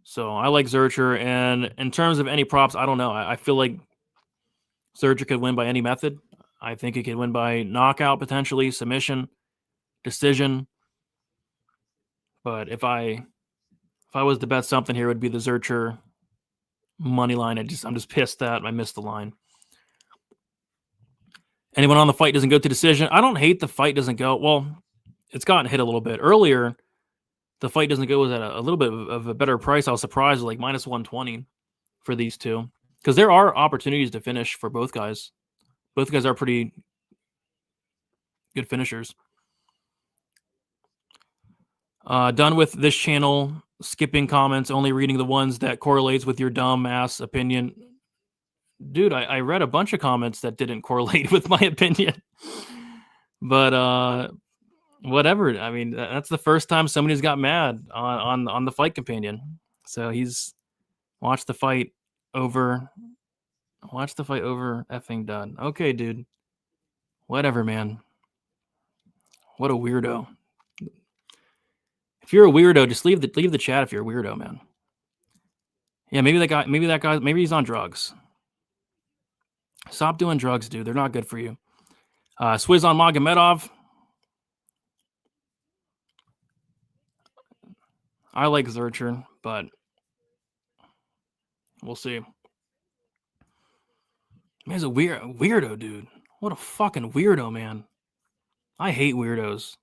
So I like Zurcher. And in terms of any props, I don't know. I feel like Zurcher could win by any method. I think he could win by knockout, potentially, submission, decision. But if I was to bet something here, it would be the Zurcher money line. I'm just pissed that I missed the line. Anyone on the fight doesn't go to decision? I don't hate the fight doesn't go. Well, it's gotten hit a little bit. Earlier, the fight doesn't go was at a little bit of a better price. I was surprised, like minus 120 for these two. Because there are opportunities to finish for both guys. Both guys are pretty good finishers. Done with this channel. Skipping comments, only reading the ones that correlates with your dumb ass opinion. Dude, I read a bunch of comments that didn't correlate with my opinion. But whatever. I mean, that's the first time somebody's got mad on the fight companion. So he's watched the fight over effing done. Okay, dude. Whatever, man. What a weirdo. If you're a weirdo, just leave the chat if you're a weirdo, man. Yeah, maybe he's on drugs. Stop doing drugs, dude. They're not good for you. Swizz on Magomedov. I like Zurcher, but we'll see. Man, he's a weirdo, dude. What a fucking weirdo, man. I hate weirdos.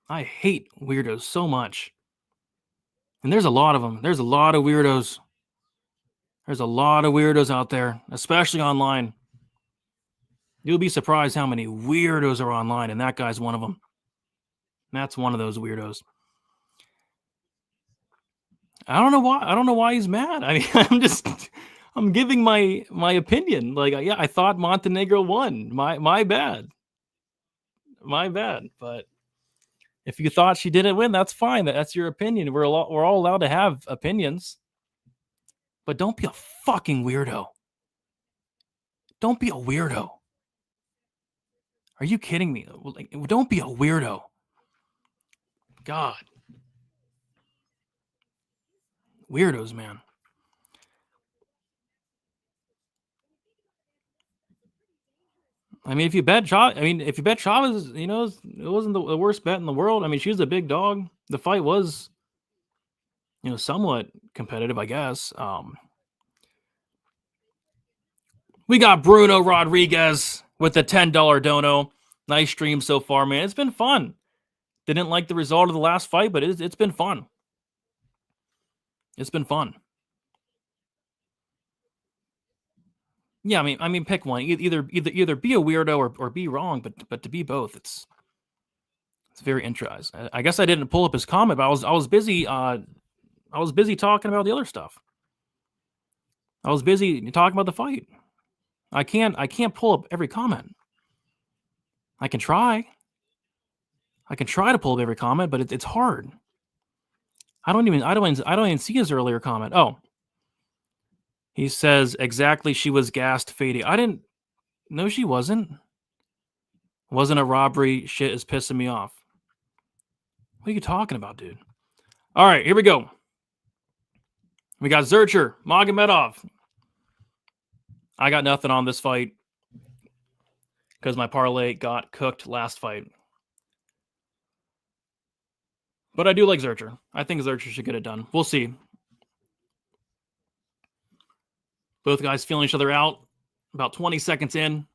I hate weirdos so much. And there's a lot of them. There's a lot of weirdos. There's a lot of weirdos out there, especially online. You'll be surprised how many weirdos are online, and that guy's one of them. That's one of those weirdos. I don't know why he's mad. I mean, I'm giving my opinion. Like, yeah, I thought Montenegro won. My bad. My bad. But if you thought she didn't win, that's fine. That's your opinion. We're all allowed to have opinions. But don't be a fucking weirdo. Don't be a weirdo. Are you kidding me? Like, don't be a weirdo. God. Weirdos, man. I mean, if you bet Chavez, you know, it wasn't the worst bet in the world. I mean, she was a big dog. The fight was, you know, somewhat competitive, I guess. We got Bruno Rodriguez with the $10 dono. Nice stream so far, man. It's been fun. Didn't like the result of the last fight, but it's been fun. It's been fun. Yeah, I mean, pick one. Either be a weirdo or be wrong, but to be both, it's very interesting. I guess I didn't pull up his comment, but I was busy. I was busy talking about the other stuff. I was busy talking about the fight. I can't pull up every comment. I can try. I can try to pull up every comment, but it's hard. I don't even see his earlier comment. Oh. He says, exactly, she was gassed, Fady. I didn't... No, she wasn't. Wasn't a robbery. Shit is pissing me off. What are you talking about, dude? All right, here we go. We got Zurcher, Magomedov. I got nothing on this fight because my parlay got cooked last fight. But I do like Zurcher. I think Zurcher should get it done. We'll see. Both guys feeling each other out. About 20 seconds in.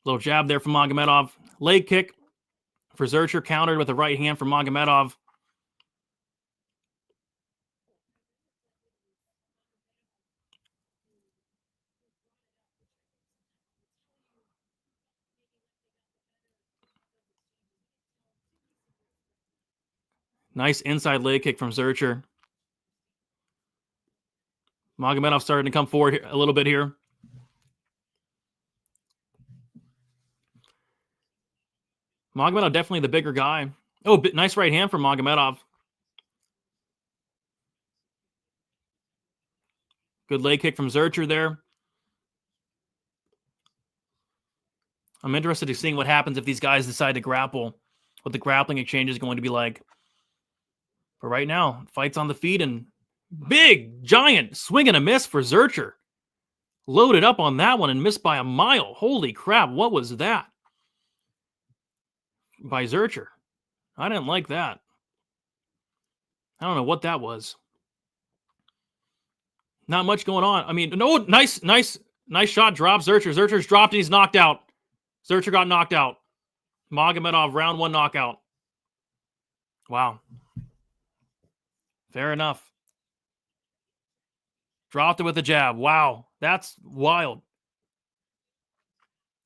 Little jab there from Magomedov. Leg kick for Zurcher, countered with a right hand from Magomedov. Nice inside leg kick from Zurcher. Magomedov starting to come forward a little bit here. Magomedov definitely the bigger guy. Oh, nice right hand from Magomedov. Good leg kick from Zurcher there. I'm interested in seeing what happens if these guys decide to grapple, what the grappling exchange is going to be like. But right now, fights on the feet and big, giant swing and a miss for Zurcher. Loaded up on that one and missed by a mile. Holy crap, what was that? By Zurcher. I didn't like that. I don't know what that was. Not much going on. I mean, no, nice shot drop. Zurcher's dropped and he's knocked out. Zurcher got knocked out. Magomedov, round 1 knockout. Wow. Fair enough. Dropped it with a jab. Wow. That's wild.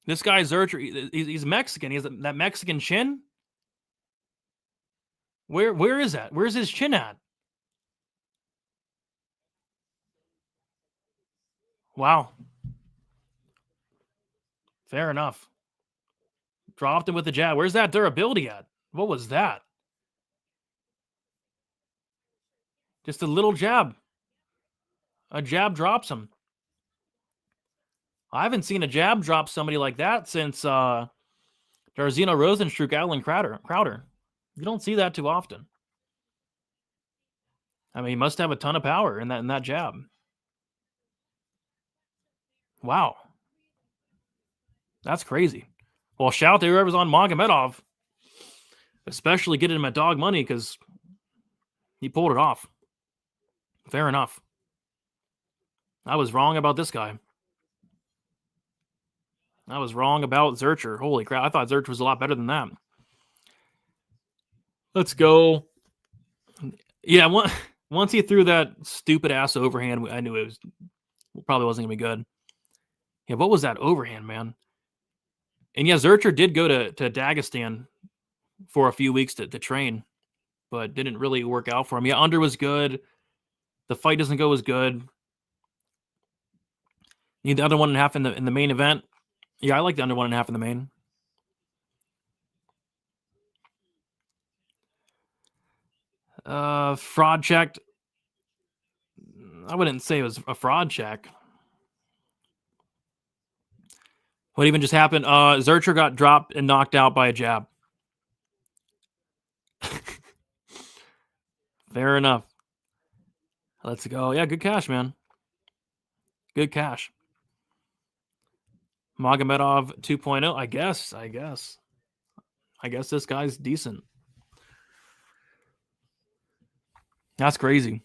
This guy Zurcher, he's Mexican. He has that Mexican chin. Where is that? Where's his chin at? Wow. Fair enough. Dropped him with the jab. Where's that durability at? What was that? Just a little jab. A jab drops him. I haven't seen a jab drop somebody like that since Jairzinho Rosenstruck, Alan Crowder. You don't see that too often. I mean, he must have a ton of power in that jab. Wow. That's crazy. Well, shout to whoever's on Magomedov. Especially getting him at dog money because he pulled it off. Fair enough. I was wrong about this guy. I was wrong about Zurcher. Holy crap. I thought Zurcher was a lot better than that. Let's go. Yeah, once he threw that stupid-ass overhand, I knew it probably wasn't going to be good. Yeah, what was that overhand, man? And yeah, Zurcher did go to Dagestan for a few weeks to train, but didn't really work out for him. Yeah, under was good. The fight doesn't go as good. Need the under 1.5 in the main event. Yeah, I like the under 1.5 in the main. Fraud checked. I wouldn't say it was a fraud check. What even just happened? Zurcher got dropped and knocked out by a jab. Fair enough. Let's go. Yeah, good cash, man. Good cash. Magomedov 2.0. I guess this guy's decent. That's crazy.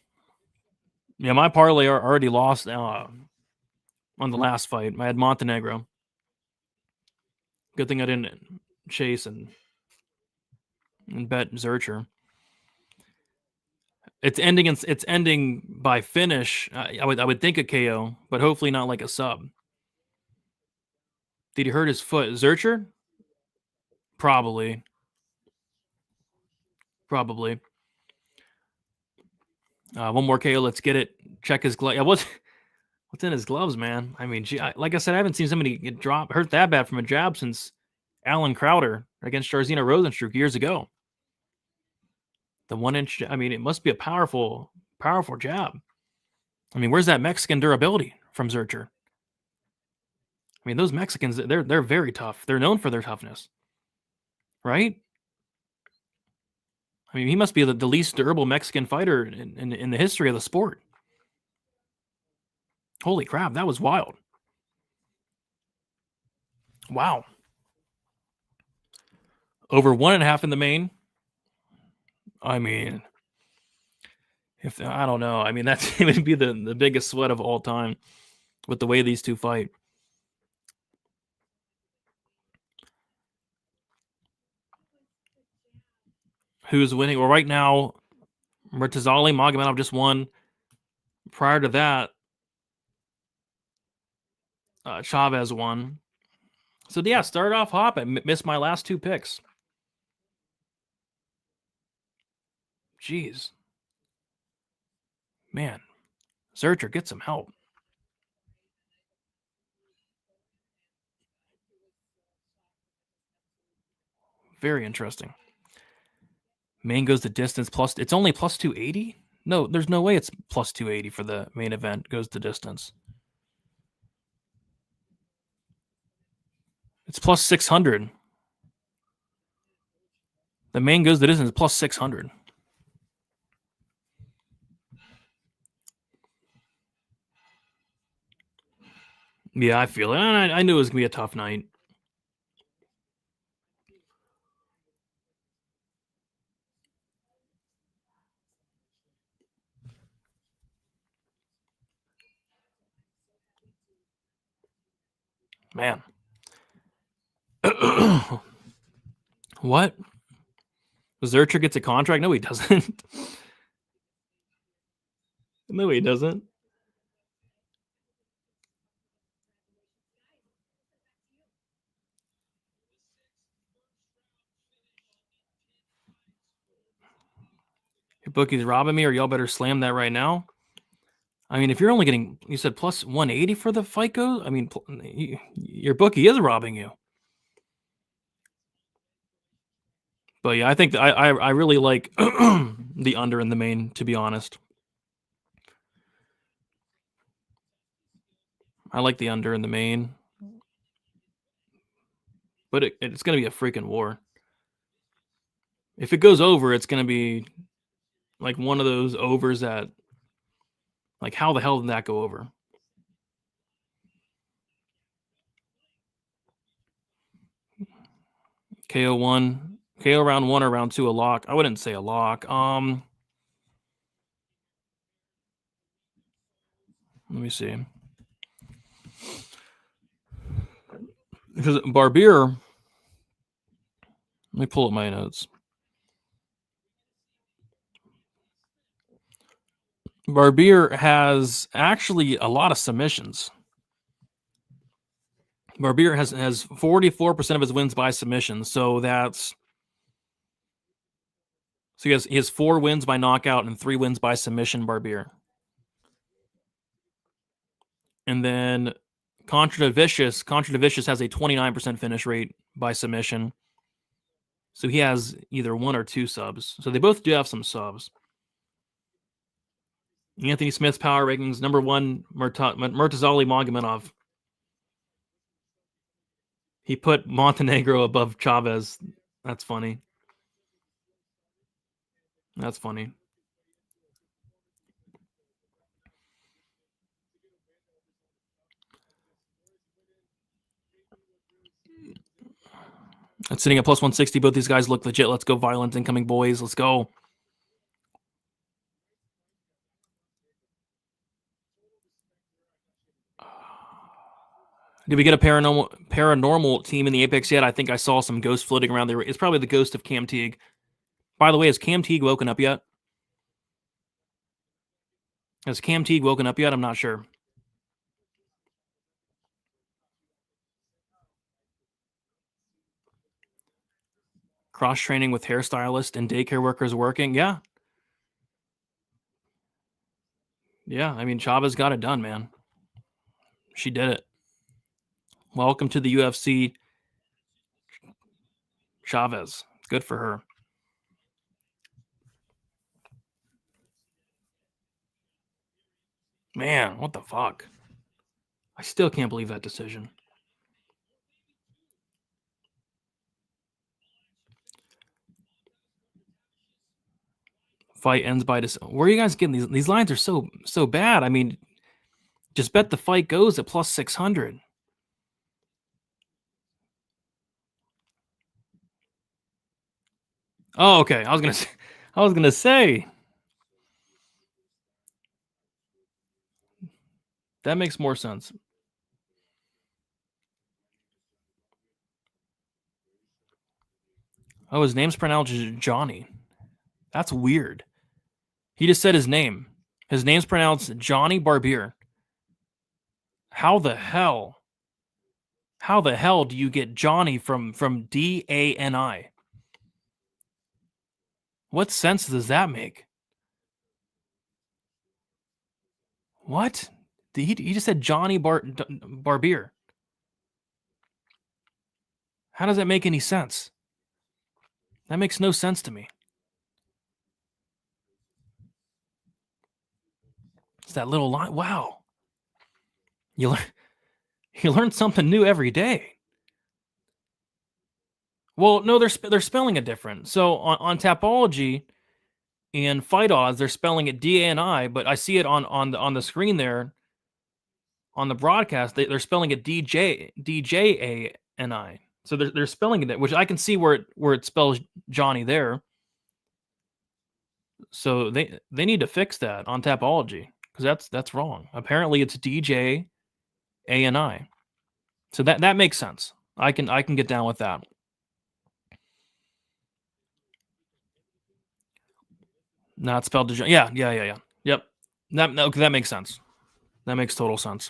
Yeah, my parlay already lost on the last fight. I had Montenegro. Good thing I didn't chase and bet Zurcher. It's ending by finish. I would think a KO, but hopefully not like a sub. Did he hurt his foot? Zurcher? Probably. One more KO. Let's get it. Check his glove. Yeah, what's in his gloves, man? I mean, like I said, I haven't seen somebody get hurt that bad from a jab since Alan Crowder against Jairzinho Rosenstruck years ago. The 1-inch. I mean, it must be a powerful jab. I mean, where's that Mexican durability from Zurcher? I mean, those Mexicans, they're very tough. They're known for their toughness, right? I mean, he must be the least durable Mexican fighter in the history of the sport. Holy crap, that was wild. Wow. Over 1.5 in the main. I mean, If I don't know, I mean that's it would be the biggest sweat of all time with the way these two fight. Who's winning? Well, right now, Murtazali Magomedov just won. Prior to that, Chavez won. So yeah, started off hot, but missed my last two picks. Jeez, man, Zurcher, get some help. Very interesting. Main goes the distance plus. It's only plus 280. No, there's no way it's plus 280 for the main event. Goes the distance. It's plus 600. The main goes the distance plus 600. Yeah, I feel it. I knew it was gonna be a tough night. Man. What? Zurcher gets a contract? No, he doesn't. No, he doesn't. Your bookie's robbing me, or y'all better slam that right now. I mean, if you're only getting, you said plus 180 for the fight goes. I mean, your bookie is robbing you. But yeah, I think I really like the under in the main, to be honest. I like the under in the main. But it's going to be a freaking war. If it goes over, it's going to be like one of those overs that, like, how the hell did that go over? KO round 1 or round 2 a lock? I wouldn't say a lock. Let me see. Because Barbier, let me pull up my notes. Barbier has actually a lot of submissions. Barbier has 44% of his wins by submission, so that's he has 4 wins by knockout and 3 wins by submission. Barbier, and then Contra de Vicious has a 29% finish rate by submission, so he has either 1 or 2 subs. So they both do have some subs. Anthony Smith's power rankings: number 1, Murtazali Magomedov. He put Montenegro above Chavez. That's funny. That's funny. It's sitting at plus 160. Both these guys look legit. Let's go, violent incoming boys. Let's go. Did we get a paranormal team in the Apex yet? I think I saw some ghosts floating around there. It's probably the ghost of Cam Teague. By the way, has Cam Teague woken up yet? Has Cam Teague woken up yet? I'm not sure. Cross-training with hairstylist and daycare workers working. Yeah. Yeah, I mean, Chavez got it done, man. She did it. Welcome to the UFC, Chavez. Good for her. Man, what the fuck? I still can't believe that decision. Fight ends by where are you guys getting these lines? Are so bad. I mean, just bet the fight goes at plus 600. Oh, okay. I was gonna say That makes more sense. Oh, his name's pronounced Johnny. That's weird. He just said his name. His name's pronounced Johnny Barbier. How the hell? How the hell do you get Johnny from Dani? What sense does that make? What? He just said Johnny Barbier. How does that make any sense? That makes no sense to me. It's that little line. Wow. You learn something new every day. Well, no, they're spelling it different. So on Tapology and Fight Odds, they're spelling it DANI, but I see it on the screen there on the broadcast. They're spelling it DJANI. So they're spelling it, which I can see where it spells Johnny there. So they need to fix that on Tapology because that's wrong. Apparently it's DJANI. So that makes sense. I can get down with that. Not spelled to yeah. Yep. That makes sense. That makes total sense.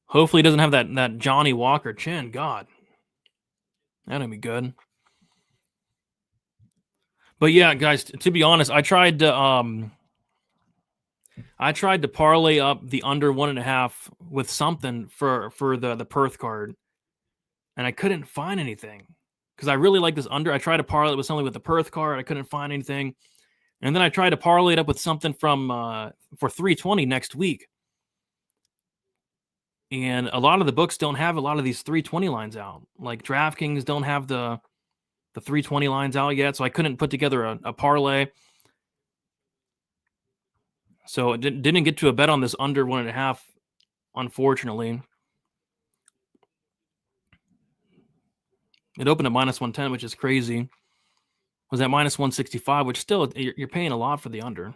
Hopefully he doesn't have that Johnny Walker chin. God. That'd be good. But yeah, guys, to be honest, I tried to parlay up the under 1.5 with something for the Perth card, and I couldn't find anything because I really like this under. I tried to parlay it with something with the Perth card. I couldn't find anything, and then I tried to parlay it up with something from for 320 next week, and a lot of the books don't have a lot of these 320 lines out. Like DraftKings don't have the 320 lines out yet, so I couldn't put together a parlay. So it didn't get to a bet on this under 1.5, unfortunately. It opened at -110, which is crazy. Was at -165, which still you're paying a lot for the under.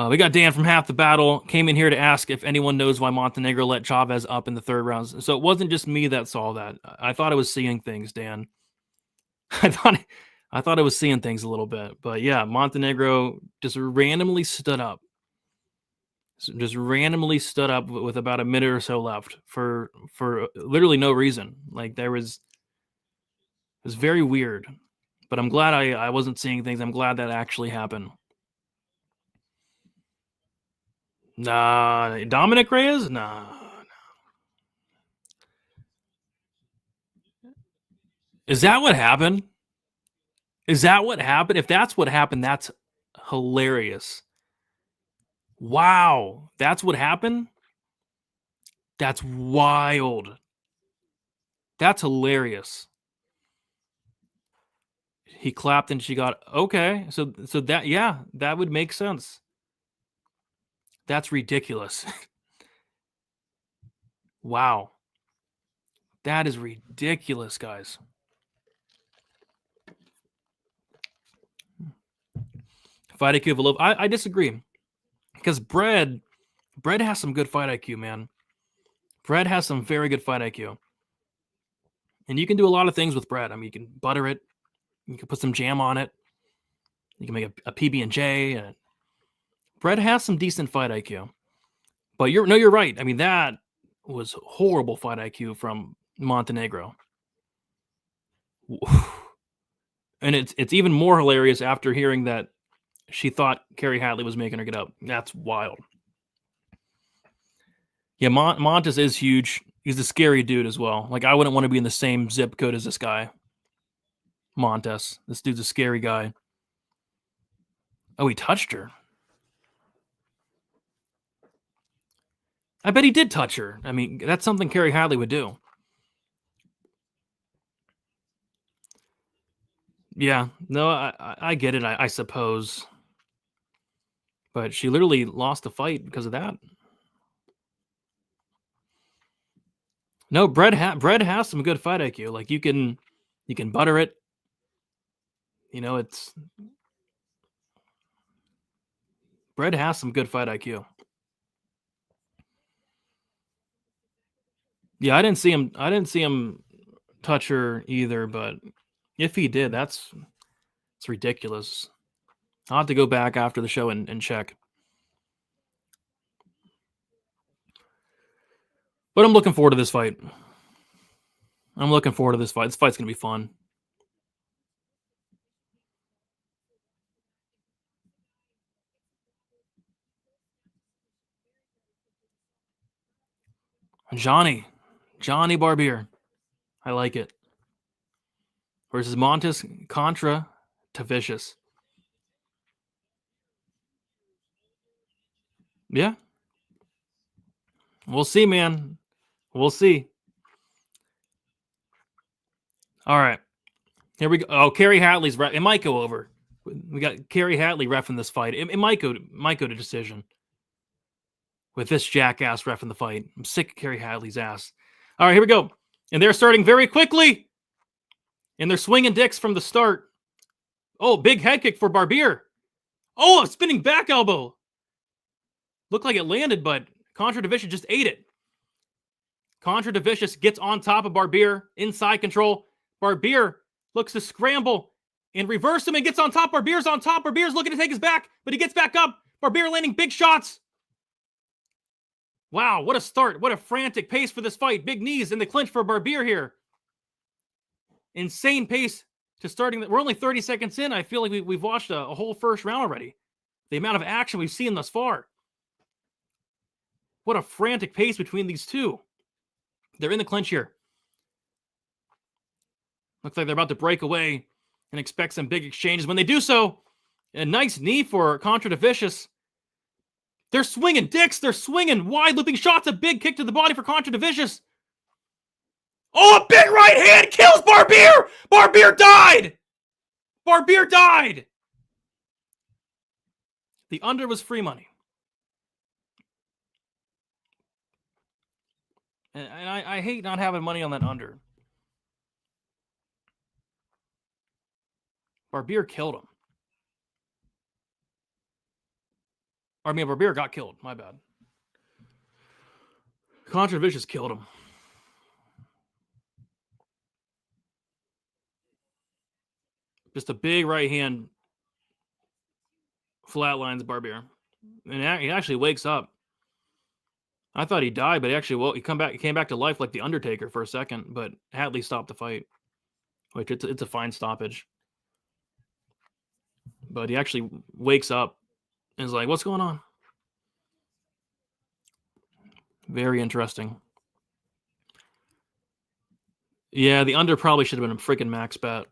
We got Dan from Half the Battle, came in here to ask if anyone knows why Montenegro let Chavez up in the third round. So it wasn't just me that saw that. I thought I was seeing things, Dan. I thought I was seeing things a little bit. But yeah, Montenegro just randomly stood up. Just randomly stood up with about a minute or so left for literally no reason. Like it was very weird. But I'm glad I wasn't seeing things. I'm glad that actually happened. Nah, Dominic Reyes? Nah. Is that what happened? Is that what happened? If that's what happened, that's hilarious. Wow. That's what happened? That's wild. That's hilarious. He clapped and she got okay. So that yeah, that would make sense. That's ridiculous. Wow. That is ridiculous, guys. Fight IQ of a little. I disagree. Because Bread has some good fight IQ, man. Bread has some very good fight IQ. And you can do a lot of things with bread. I mean, you can butter it. You can put some jam on it. You can make a PB&J. Bread has some decent fight IQ. But you're right. I mean, that was horrible fight IQ from Montenegro. And it's even more hilarious after hearing that she thought Carrie Hadley was making her get up. That's wild. Yeah, Montes is huge. He's a scary dude as well. Like, I wouldn't want to be in the same zip code as this guy. Montes. This dude's a scary guy. Oh, he touched her. I bet he did touch her. I mean, that's something Carrie Hadley would do. Yeah, no, I get it, I suppose. But she literally lost the fight because of that. No, Bread has some good fight IQ. Like you can butter it. You know, Brett has some good fight IQ. Yeah, I didn't see him touch her either, but if he did, it's ridiculous. I'll have to go back after the show and check. But I'm looking forward to this fight. This fight's going to be fun. Johnny Barbier. I like it. Versus Montes Contra Tavicius. Yeah. We'll see, man. We'll see. All right. Here we go. Oh, Kerry Hatley's ref. It might go over. We got Kerry Hatley reffing this fight. It might go to decision. With this jackass reffing the fight. I'm sick of Kerry Hatley's ass. All right, here we go. And they're starting very quickly. And they're swinging dicks from the start. Oh, big head kick for Barbier. Oh, a spinning back elbow. Looked like it landed, but Contra Tavicius just ate it. Contra Tavicius gets on top of Barbier. Inside control. Barbier looks to scramble and reverse him and gets on top. Barbier's on top. Barbier's looking to take his back, but he gets back up. Barbier landing big shots. Wow, what a start. What a frantic pace for this fight. Big knees in the clinch for Barbier here. Insane pace to starting. We're only 30 seconds in. I feel like we've watched a whole first round already. The amount of action we've seen thus far. What a frantic pace between these two. They're in the clinch here. Looks like they're about to break away and expect some big exchanges. When they do so, a nice knee for Contra Tavicius. They're swinging dicks. They're swinging wide looping shots. A big kick to the body for Contra Tavicius. Oh, a big right hand kills Barbier. Barbier died. Barbier died. The under was free money. And I hate not having money on that under. Barbier killed him. Or, I mean, Barbier got killed. My bad. Contra Tavicius killed him. Just a big right hand flatlines Barbier. And he actually wakes up. I thought he died, but he came back to life like the Undertaker for a second, but Hatley stopped the fight. Which it's a fine stoppage. But he actually wakes up and is like, what's going on? Very interesting. Yeah, the under probably should have been a freaking max bet.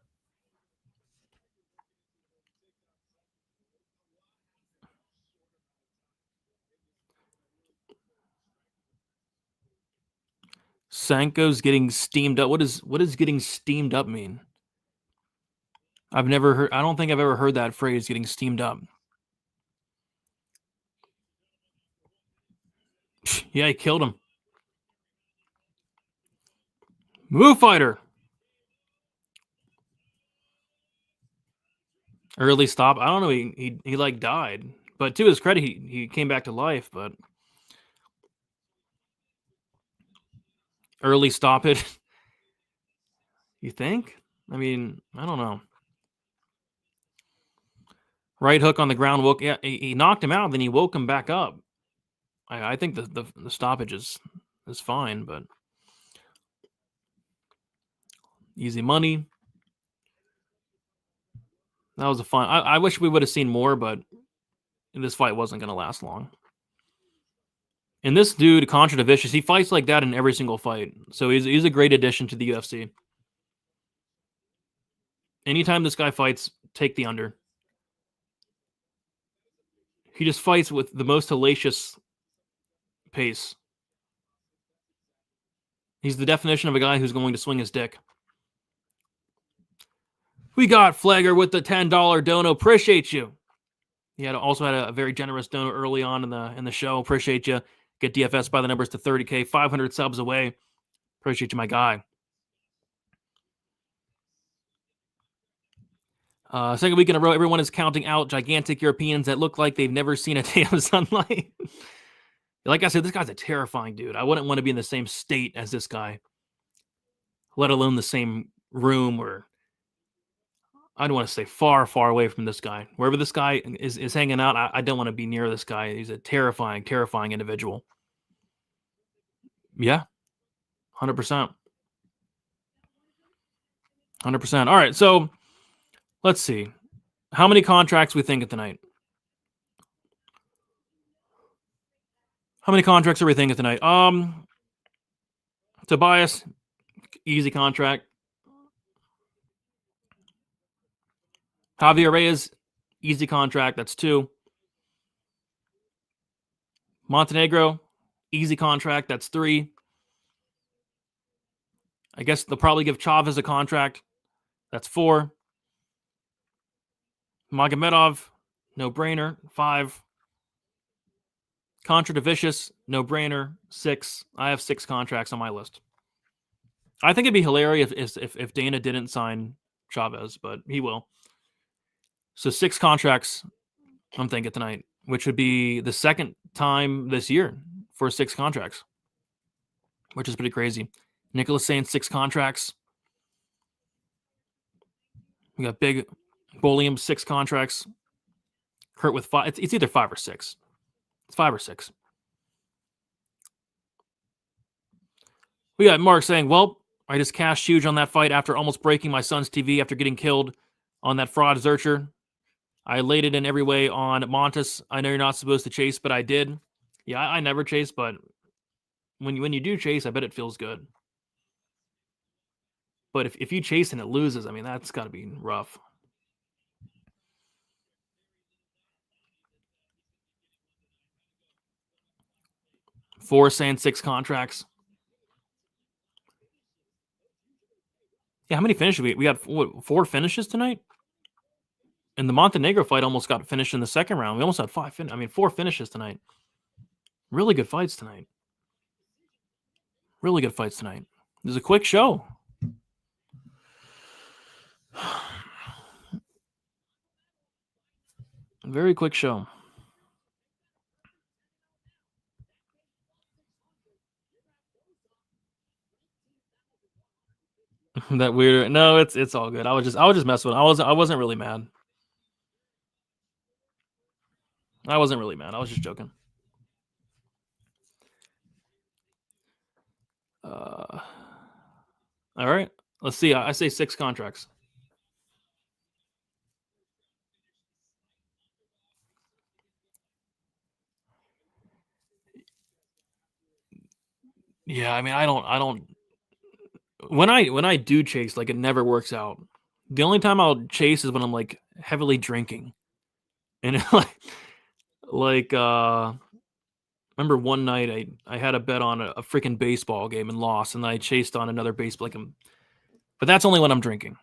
Sanko's getting steamed up. What does getting steamed up mean? I don't think I've ever heard that phrase, getting steamed up. Yeah, he killed him. Move fighter. Early stop. I don't know. He like died, but to his credit, he came back to life. But early stop it. You think? I mean, I don't know. Right hook on the ground. Yeah, he knocked him out. Then he woke him back up. I think the stoppage is fine, but easy money. That was a fun. I wish we would have seen more, but this fight wasn't going to last long. And this dude, Contra Tavicius, he fights like that in every single fight. So he's a great addition to the UFC. Anytime this guy fights, take the under. He just fights with the most hellacious pace. He's the definition of a guy who's going to swing his dick. We got Flagger with the $10 dono. Appreciate you. He also had a very generous dono early on in the show. Appreciate you. Get DFS by the numbers to 30K, 500 subs away. Appreciate you, my guy. Second week in a row, everyone is counting out gigantic Europeans that look like they've never seen a day of sunlight. Like I said, this guy's a terrifying dude. I wouldn't want to be in the same state as this guy, let alone the same room, or I don't want to stay far, far away from this guy. Wherever this guy is hanging out, I don't want to be near this guy. He's a terrifying, terrifying individual. Yeah, 100%. 100%. All right, so let's see. How many contracts we thinking tonight? How many contracts are we thinking tonight? Tobias, easy contract. Javier Reyes, easy contract. That's 2. Montenegro, easy contract. That's 3. I guess they'll probably give Chavez a contract. That's 4. Magomedov, no brainer. 5. Contra Vicious, no brainer. 6. I have 6 contracts on my list. I think it'd be hilarious if Dana didn't sign Chavez, but he will. So 6 contracts, I'm thinking tonight, which would be the second time this year for 6 contracts, which is pretty crazy. Nicholas saying 6 contracts. We got Big Bolium, 6 contracts. Kurt with 5. It's either 5 or 6. It's 5 or 6. We got Mark saying, well, I just cashed huge on that fight after almost breaking my son's TV after getting killed on that fraud Zercher. I laid it in every way on Montes. I know you're not supposed to chase, but I did. Yeah, I never chase, but when you do chase, I bet it feels good. But if you chase and it loses, I mean, that's got to be rough. Four saying 6 contracts. Yeah, how many finishes? We got 4 finishes tonight? And the Montenegro fight almost got finished in the second round. We almost had 4 finishes tonight. Really good fights tonight. Really good fights tonight. It was a quick show. Very quick show. That weird. No, it's all good. I was just messing with it. I wasn't really mad. I wasn't really mad. I was just joking. All right. Let's see. I say 6 contracts. Yeah, I mean, I don't. When I do chase, like, it never works out. The only time I'll chase is when I'm like heavily drinking, and remember one night I had a bet on a freaking baseball game and lost, and I chased on another baseball game. But that's only when I'm drinking.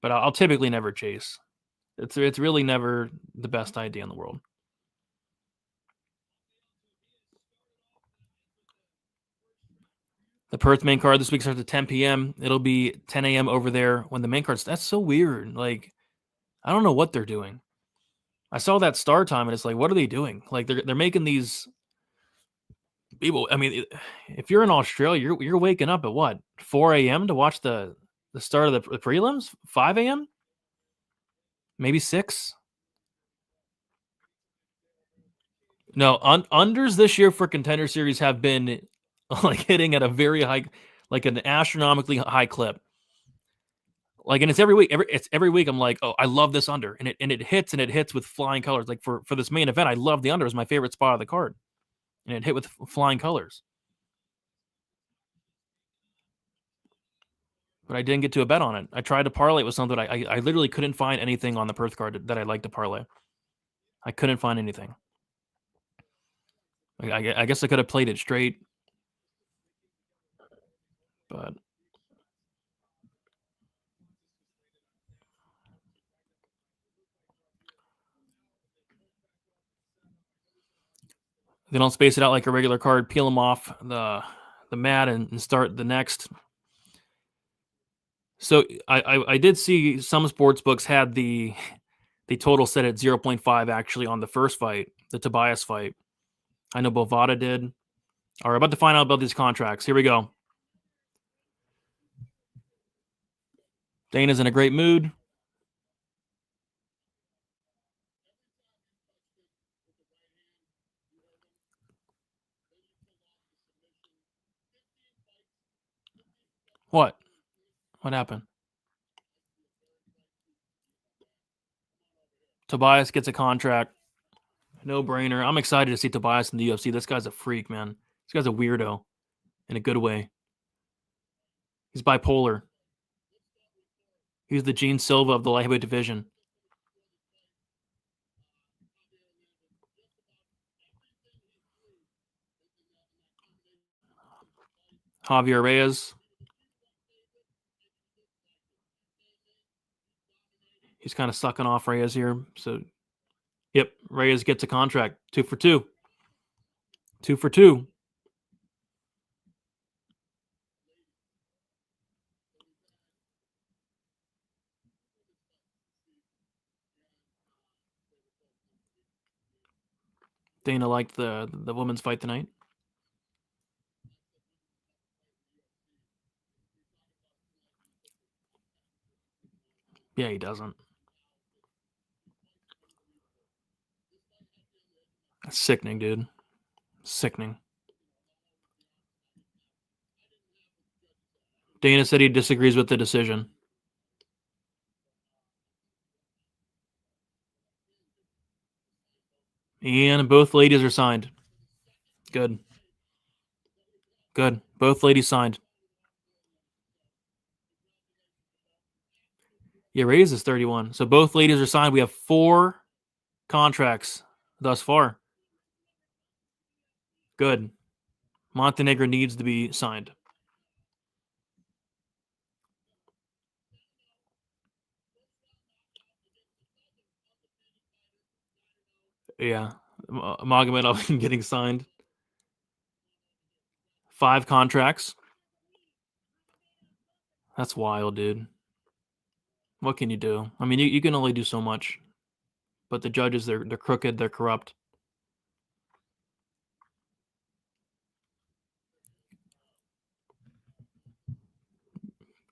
But I'll typically never chase. It's really never the best idea in the world. The Perth main card this week starts at 10 p.m. It'll be 10 a.m. over there when the main card's. That's so weird. Like, I don't know what they're doing. I saw that start time, and it's like, what are they doing? Like, they're making these people. I mean, if you're in Australia, you're waking up at what, 4 a.m. to watch the start of the prelims? 5 a.m. Maybe 6. No, unders this year for Contender Series have been like hitting at a very high, like an astronomically high clip. Like, and it's every week. Every week I'm like, oh, I love this under, and it hits with flying colors. Like for this main event, I love the under. It's my favorite spot of the card, and it hit with flying colors. But I didn't get to a bet on it. I tried to parlay it with something. I literally couldn't find anything on the Perth card that I like to parlay. I couldn't find anything. I guess I could have played it straight, but they don't space it out like a regular card. Peel them off the mat and start the next. So I did see some sports books had the total set at 0.5 actually on the first fight, the Tobias fight. I know Bovada did. All right, about to find out about these contracts. Here we go. Dana's in a great mood. What? What happened? Tobias gets a contract. No brainer. I'm excited to see Tobias in the UFC. This guy's a freak, man. This guy's a weirdo in a good way. He's bipolar. He's the Gene Silva of the lightweight division. Javier Reyes. He's kind of sucking off Reyes here. So, yep, Reyes gets a contract. 2 for 2. 2 for 2. Dana liked the women's fight tonight. Yeah, he doesn't. That's sickening, dude. Sickening. Dana said he disagrees with the decision. And both ladies are signed. Good. Good. Both ladies signed. Yeah, Reyes is 31. So both ladies are signed. We have 4 contracts thus far. Good. Montenegro needs to be signed. Yeah. Magomedov getting signed. 5 contracts. That's wild, dude. What can you do? I mean, you can only do so much. But the judges, they're crooked, they're corrupt.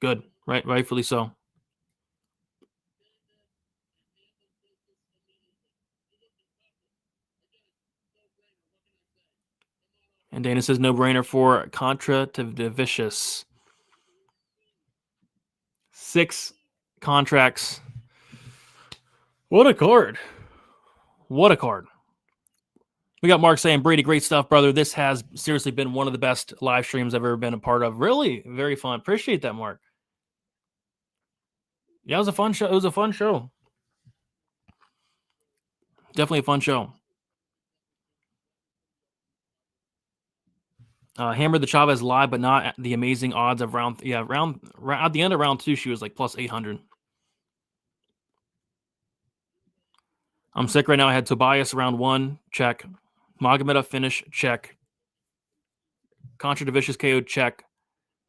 Good. Rightfully so. And Dana says no brainer for Contra to Vicious. 6 contracts. What a card. What a card. We got Mark saying, Brady, great stuff, brother. This has seriously been one of the best live streams I've ever been a part of. Really, very fun. Appreciate that, Mark. Yeah, it was a fun show. It was a fun show. Definitely a fun show. Hammered the Chavez live, but not at the amazing odds of round. Yeah, at the end of round 2, she was like plus 800. I'm sick right now. I had Tobias round 1, check. Magomedov finish, check. Contra to Vicious KO, check.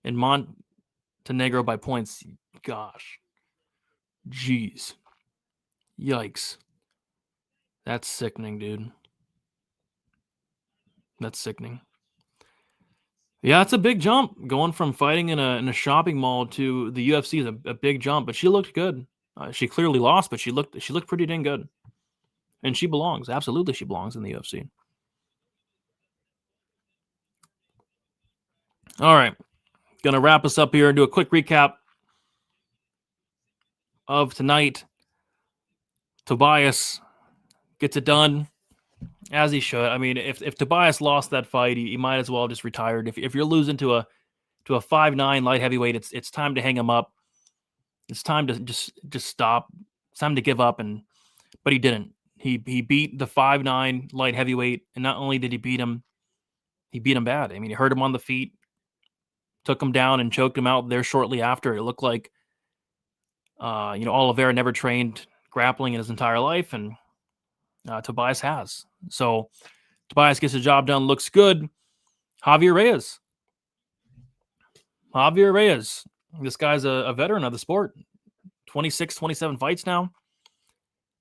And Montenegro by points. Gosh. Jeez. Yikes. That's sickening, dude. That's sickening. Yeah, it's a big jump. Going from fighting in a shopping mall to the UFC is a big jump, but she looked good. She clearly lost, but she looked pretty dang good. And she belongs. Absolutely, she belongs in the UFC. All right. Gonna wrap us up here and do a quick recap of tonight. Tobias gets it done, as he should. I mean, if Tobias lost that fight, he might as well just retired. If you're losing to a 5'9" light heavyweight, it's time to hang him up. It's time to just stop. It's time to give up. But he didn't. He beat the 5'9" light heavyweight, and not only did he beat him bad. I mean, he hurt him on the feet, took him down, and choked him out there shortly after. It looked like, Oliveira never trained grappling in his entire life, and Tobias has. So Tobias gets the job done. Looks good. Javier Reyes. This guy's a veteran of the sport. 26, 27 fights now.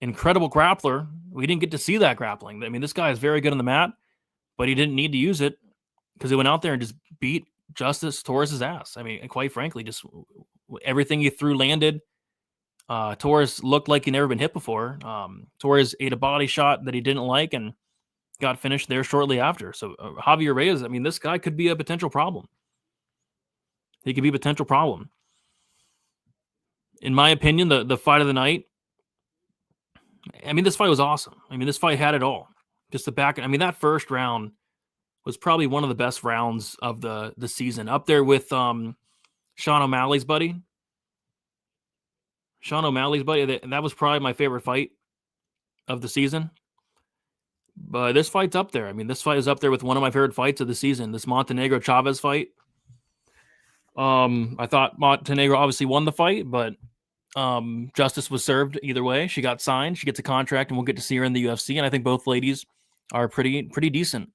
Incredible grappler. We didn't get to see that grappling. I mean, this guy is very good on the mat, but he didn't need to use it because he went out there and just beat Justice Torres's ass. I mean, quite frankly, just everything he threw landed. Torres looked like he'd never been hit before. Torres ate a body shot that he didn't like and got finished there shortly after. So Javier Reyes, I mean, this guy could be a potential problem. He could be a potential problem. In my opinion, the fight of the night, I mean, this fight was awesome. I mean, this fight had it all. Just the back. I mean, that first round was probably one of the best rounds of the season, up there with Sean O'Malley's buddy. Sean O'Malley's buddy. That was probably my favorite fight of the season. But this fight's up there. I mean, this fight is up there with one of my favorite fights of the season. This Montenegro Chavez fight. I thought Montenegro obviously won the fight, but justice was served either way. She got signed. She gets a contract, and we'll get to see her in the UFC. And I think both ladies are pretty decent.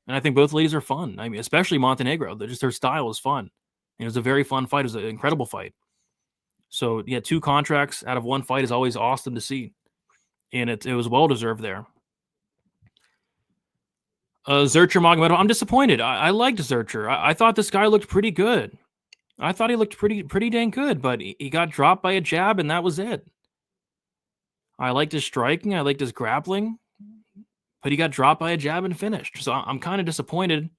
And I think both ladies are fun. I mean, especially Montenegro. Just her style is fun. It was a very fun fight. It was an incredible fight. So, yeah, 2 contracts out of 1 fight is always awesome to see. And it was well-deserved there. Zurcher Magomedov, I'm disappointed. I liked Zurcher. I thought this guy looked pretty good. I thought he looked pretty dang good, but he got dropped by a jab, and that was it. I liked his striking. I liked his grappling. But he got dropped by a jab and finished. So I'm kind of disappointed.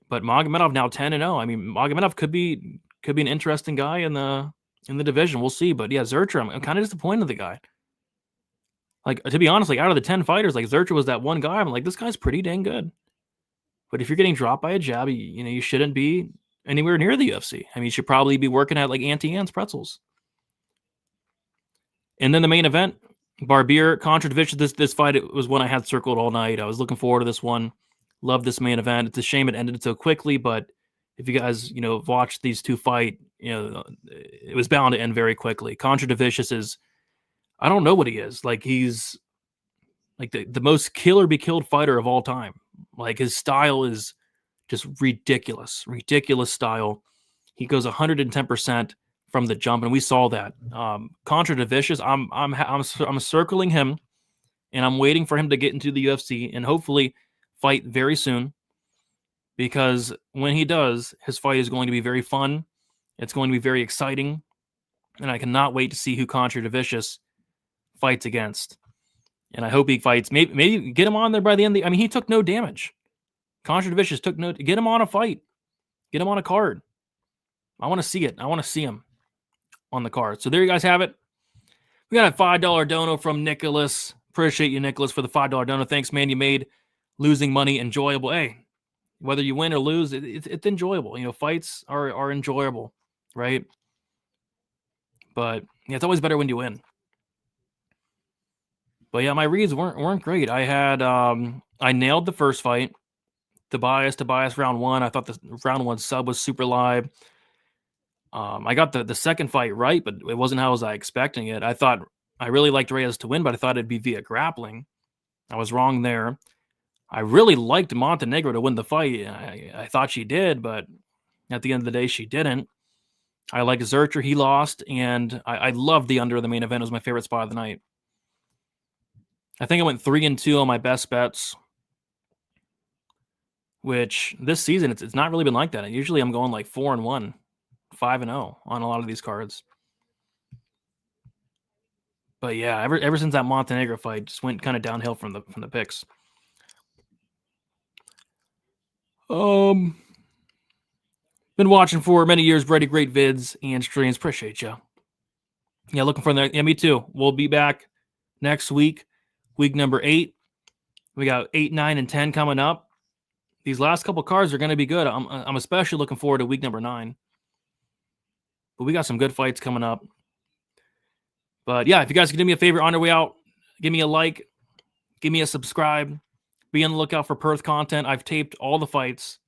But Magomedov now 10-0. I mean, Magomedov could be an interesting guy in the division. We'll see. But yeah, Zurcher, I'm kind of disappointed in the guy. Like, to be honest, like out of the 10 fighters, like Zurcher was that one guy. I'm like, this guy's pretty dang good. But if you're getting dropped by a jab, you shouldn't be anywhere near the UFC. I mean, you should probably be working at like Auntie Anne's Pretzels. And then the main event, Barbier contra Divicius. This fight, it was one I had circled all night. I was looking forward to this one. Love this main event. It's a shame it ended so quickly, but if you guys, watched these 2 fight, it was bound to end very quickly. Contra Divicius is, I don't know what he is. Like, he's like the most kill or be killed fighter of all time. Like, his style is just ridiculous style. He goes 110% from the jump, and we saw that. Contra Divicius, I'm circling him, and I'm waiting for him to get into the UFC and hopefully fight very soon, because when he does, his fight is going to be very fun. It's going to be very exciting, and I cannot wait to see who Contra Divicius fights against. And I hope he fights. Maybe get him on there by the end. I mean, he took no damage. Contra Divicius took no. Get him on a fight. Get him on a card. I want to see it. I want to see him on the card. So there you guys have it. We got a $5 dono from Nicholas. Appreciate you, Nicholas, for the $5 dono. Thanks, man. You made losing money enjoyable. Hey, whether you win or lose, it's enjoyable. Fights are enjoyable, right? But yeah, it's always better when you win. But yeah, my reads weren't great. I had I nailed the first fight. Tobias round 1. I thought the round 1 sub was super live. I got the second fight right, but it wasn't how I was expecting it. I really liked Reyes to win, but I thought it'd be via grappling. I was wrong there. I really liked Montenegro to win the fight. I thought she did, but at the end of the day, she didn't. I liked Zurcher. He lost, and I loved the under of the main event. It was my favorite spot of the night. I think I went 3-2 on my best bets, which this season, it's not really been like that. Usually I'm going like 4-1, 5-0 on a lot of these cards. But yeah, ever since that Montenegro fight, just went kind of downhill from the picks. Been watching for many years, Brady. Great vids and streams. Appreciate you. Yeah, looking for that. Yeah, me too. We'll be back next week. Week number 8. We got 8, 9, and 10 coming up. These last couple cards are going to be good. I'm especially looking forward to week number 9. But we got some good fights coming up. But yeah, if you guys can do me a favor on your way out, give me a like, give me a subscribe, be on the lookout for Perth content. I've taped all the fights.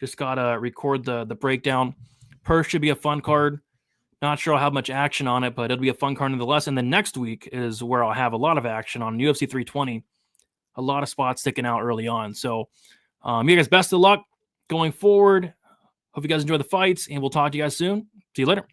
Just got to record the breakdown. Perth should be a fun card. Not sure I'll have much action on it, but it'll be a fun card nonetheless. And then next week is where I'll have a lot of action on UFC 320. A lot of spots sticking out early on. So you guys, best of luck going forward. Hope you guys enjoy the fights, and we'll talk to you guys soon. See you later.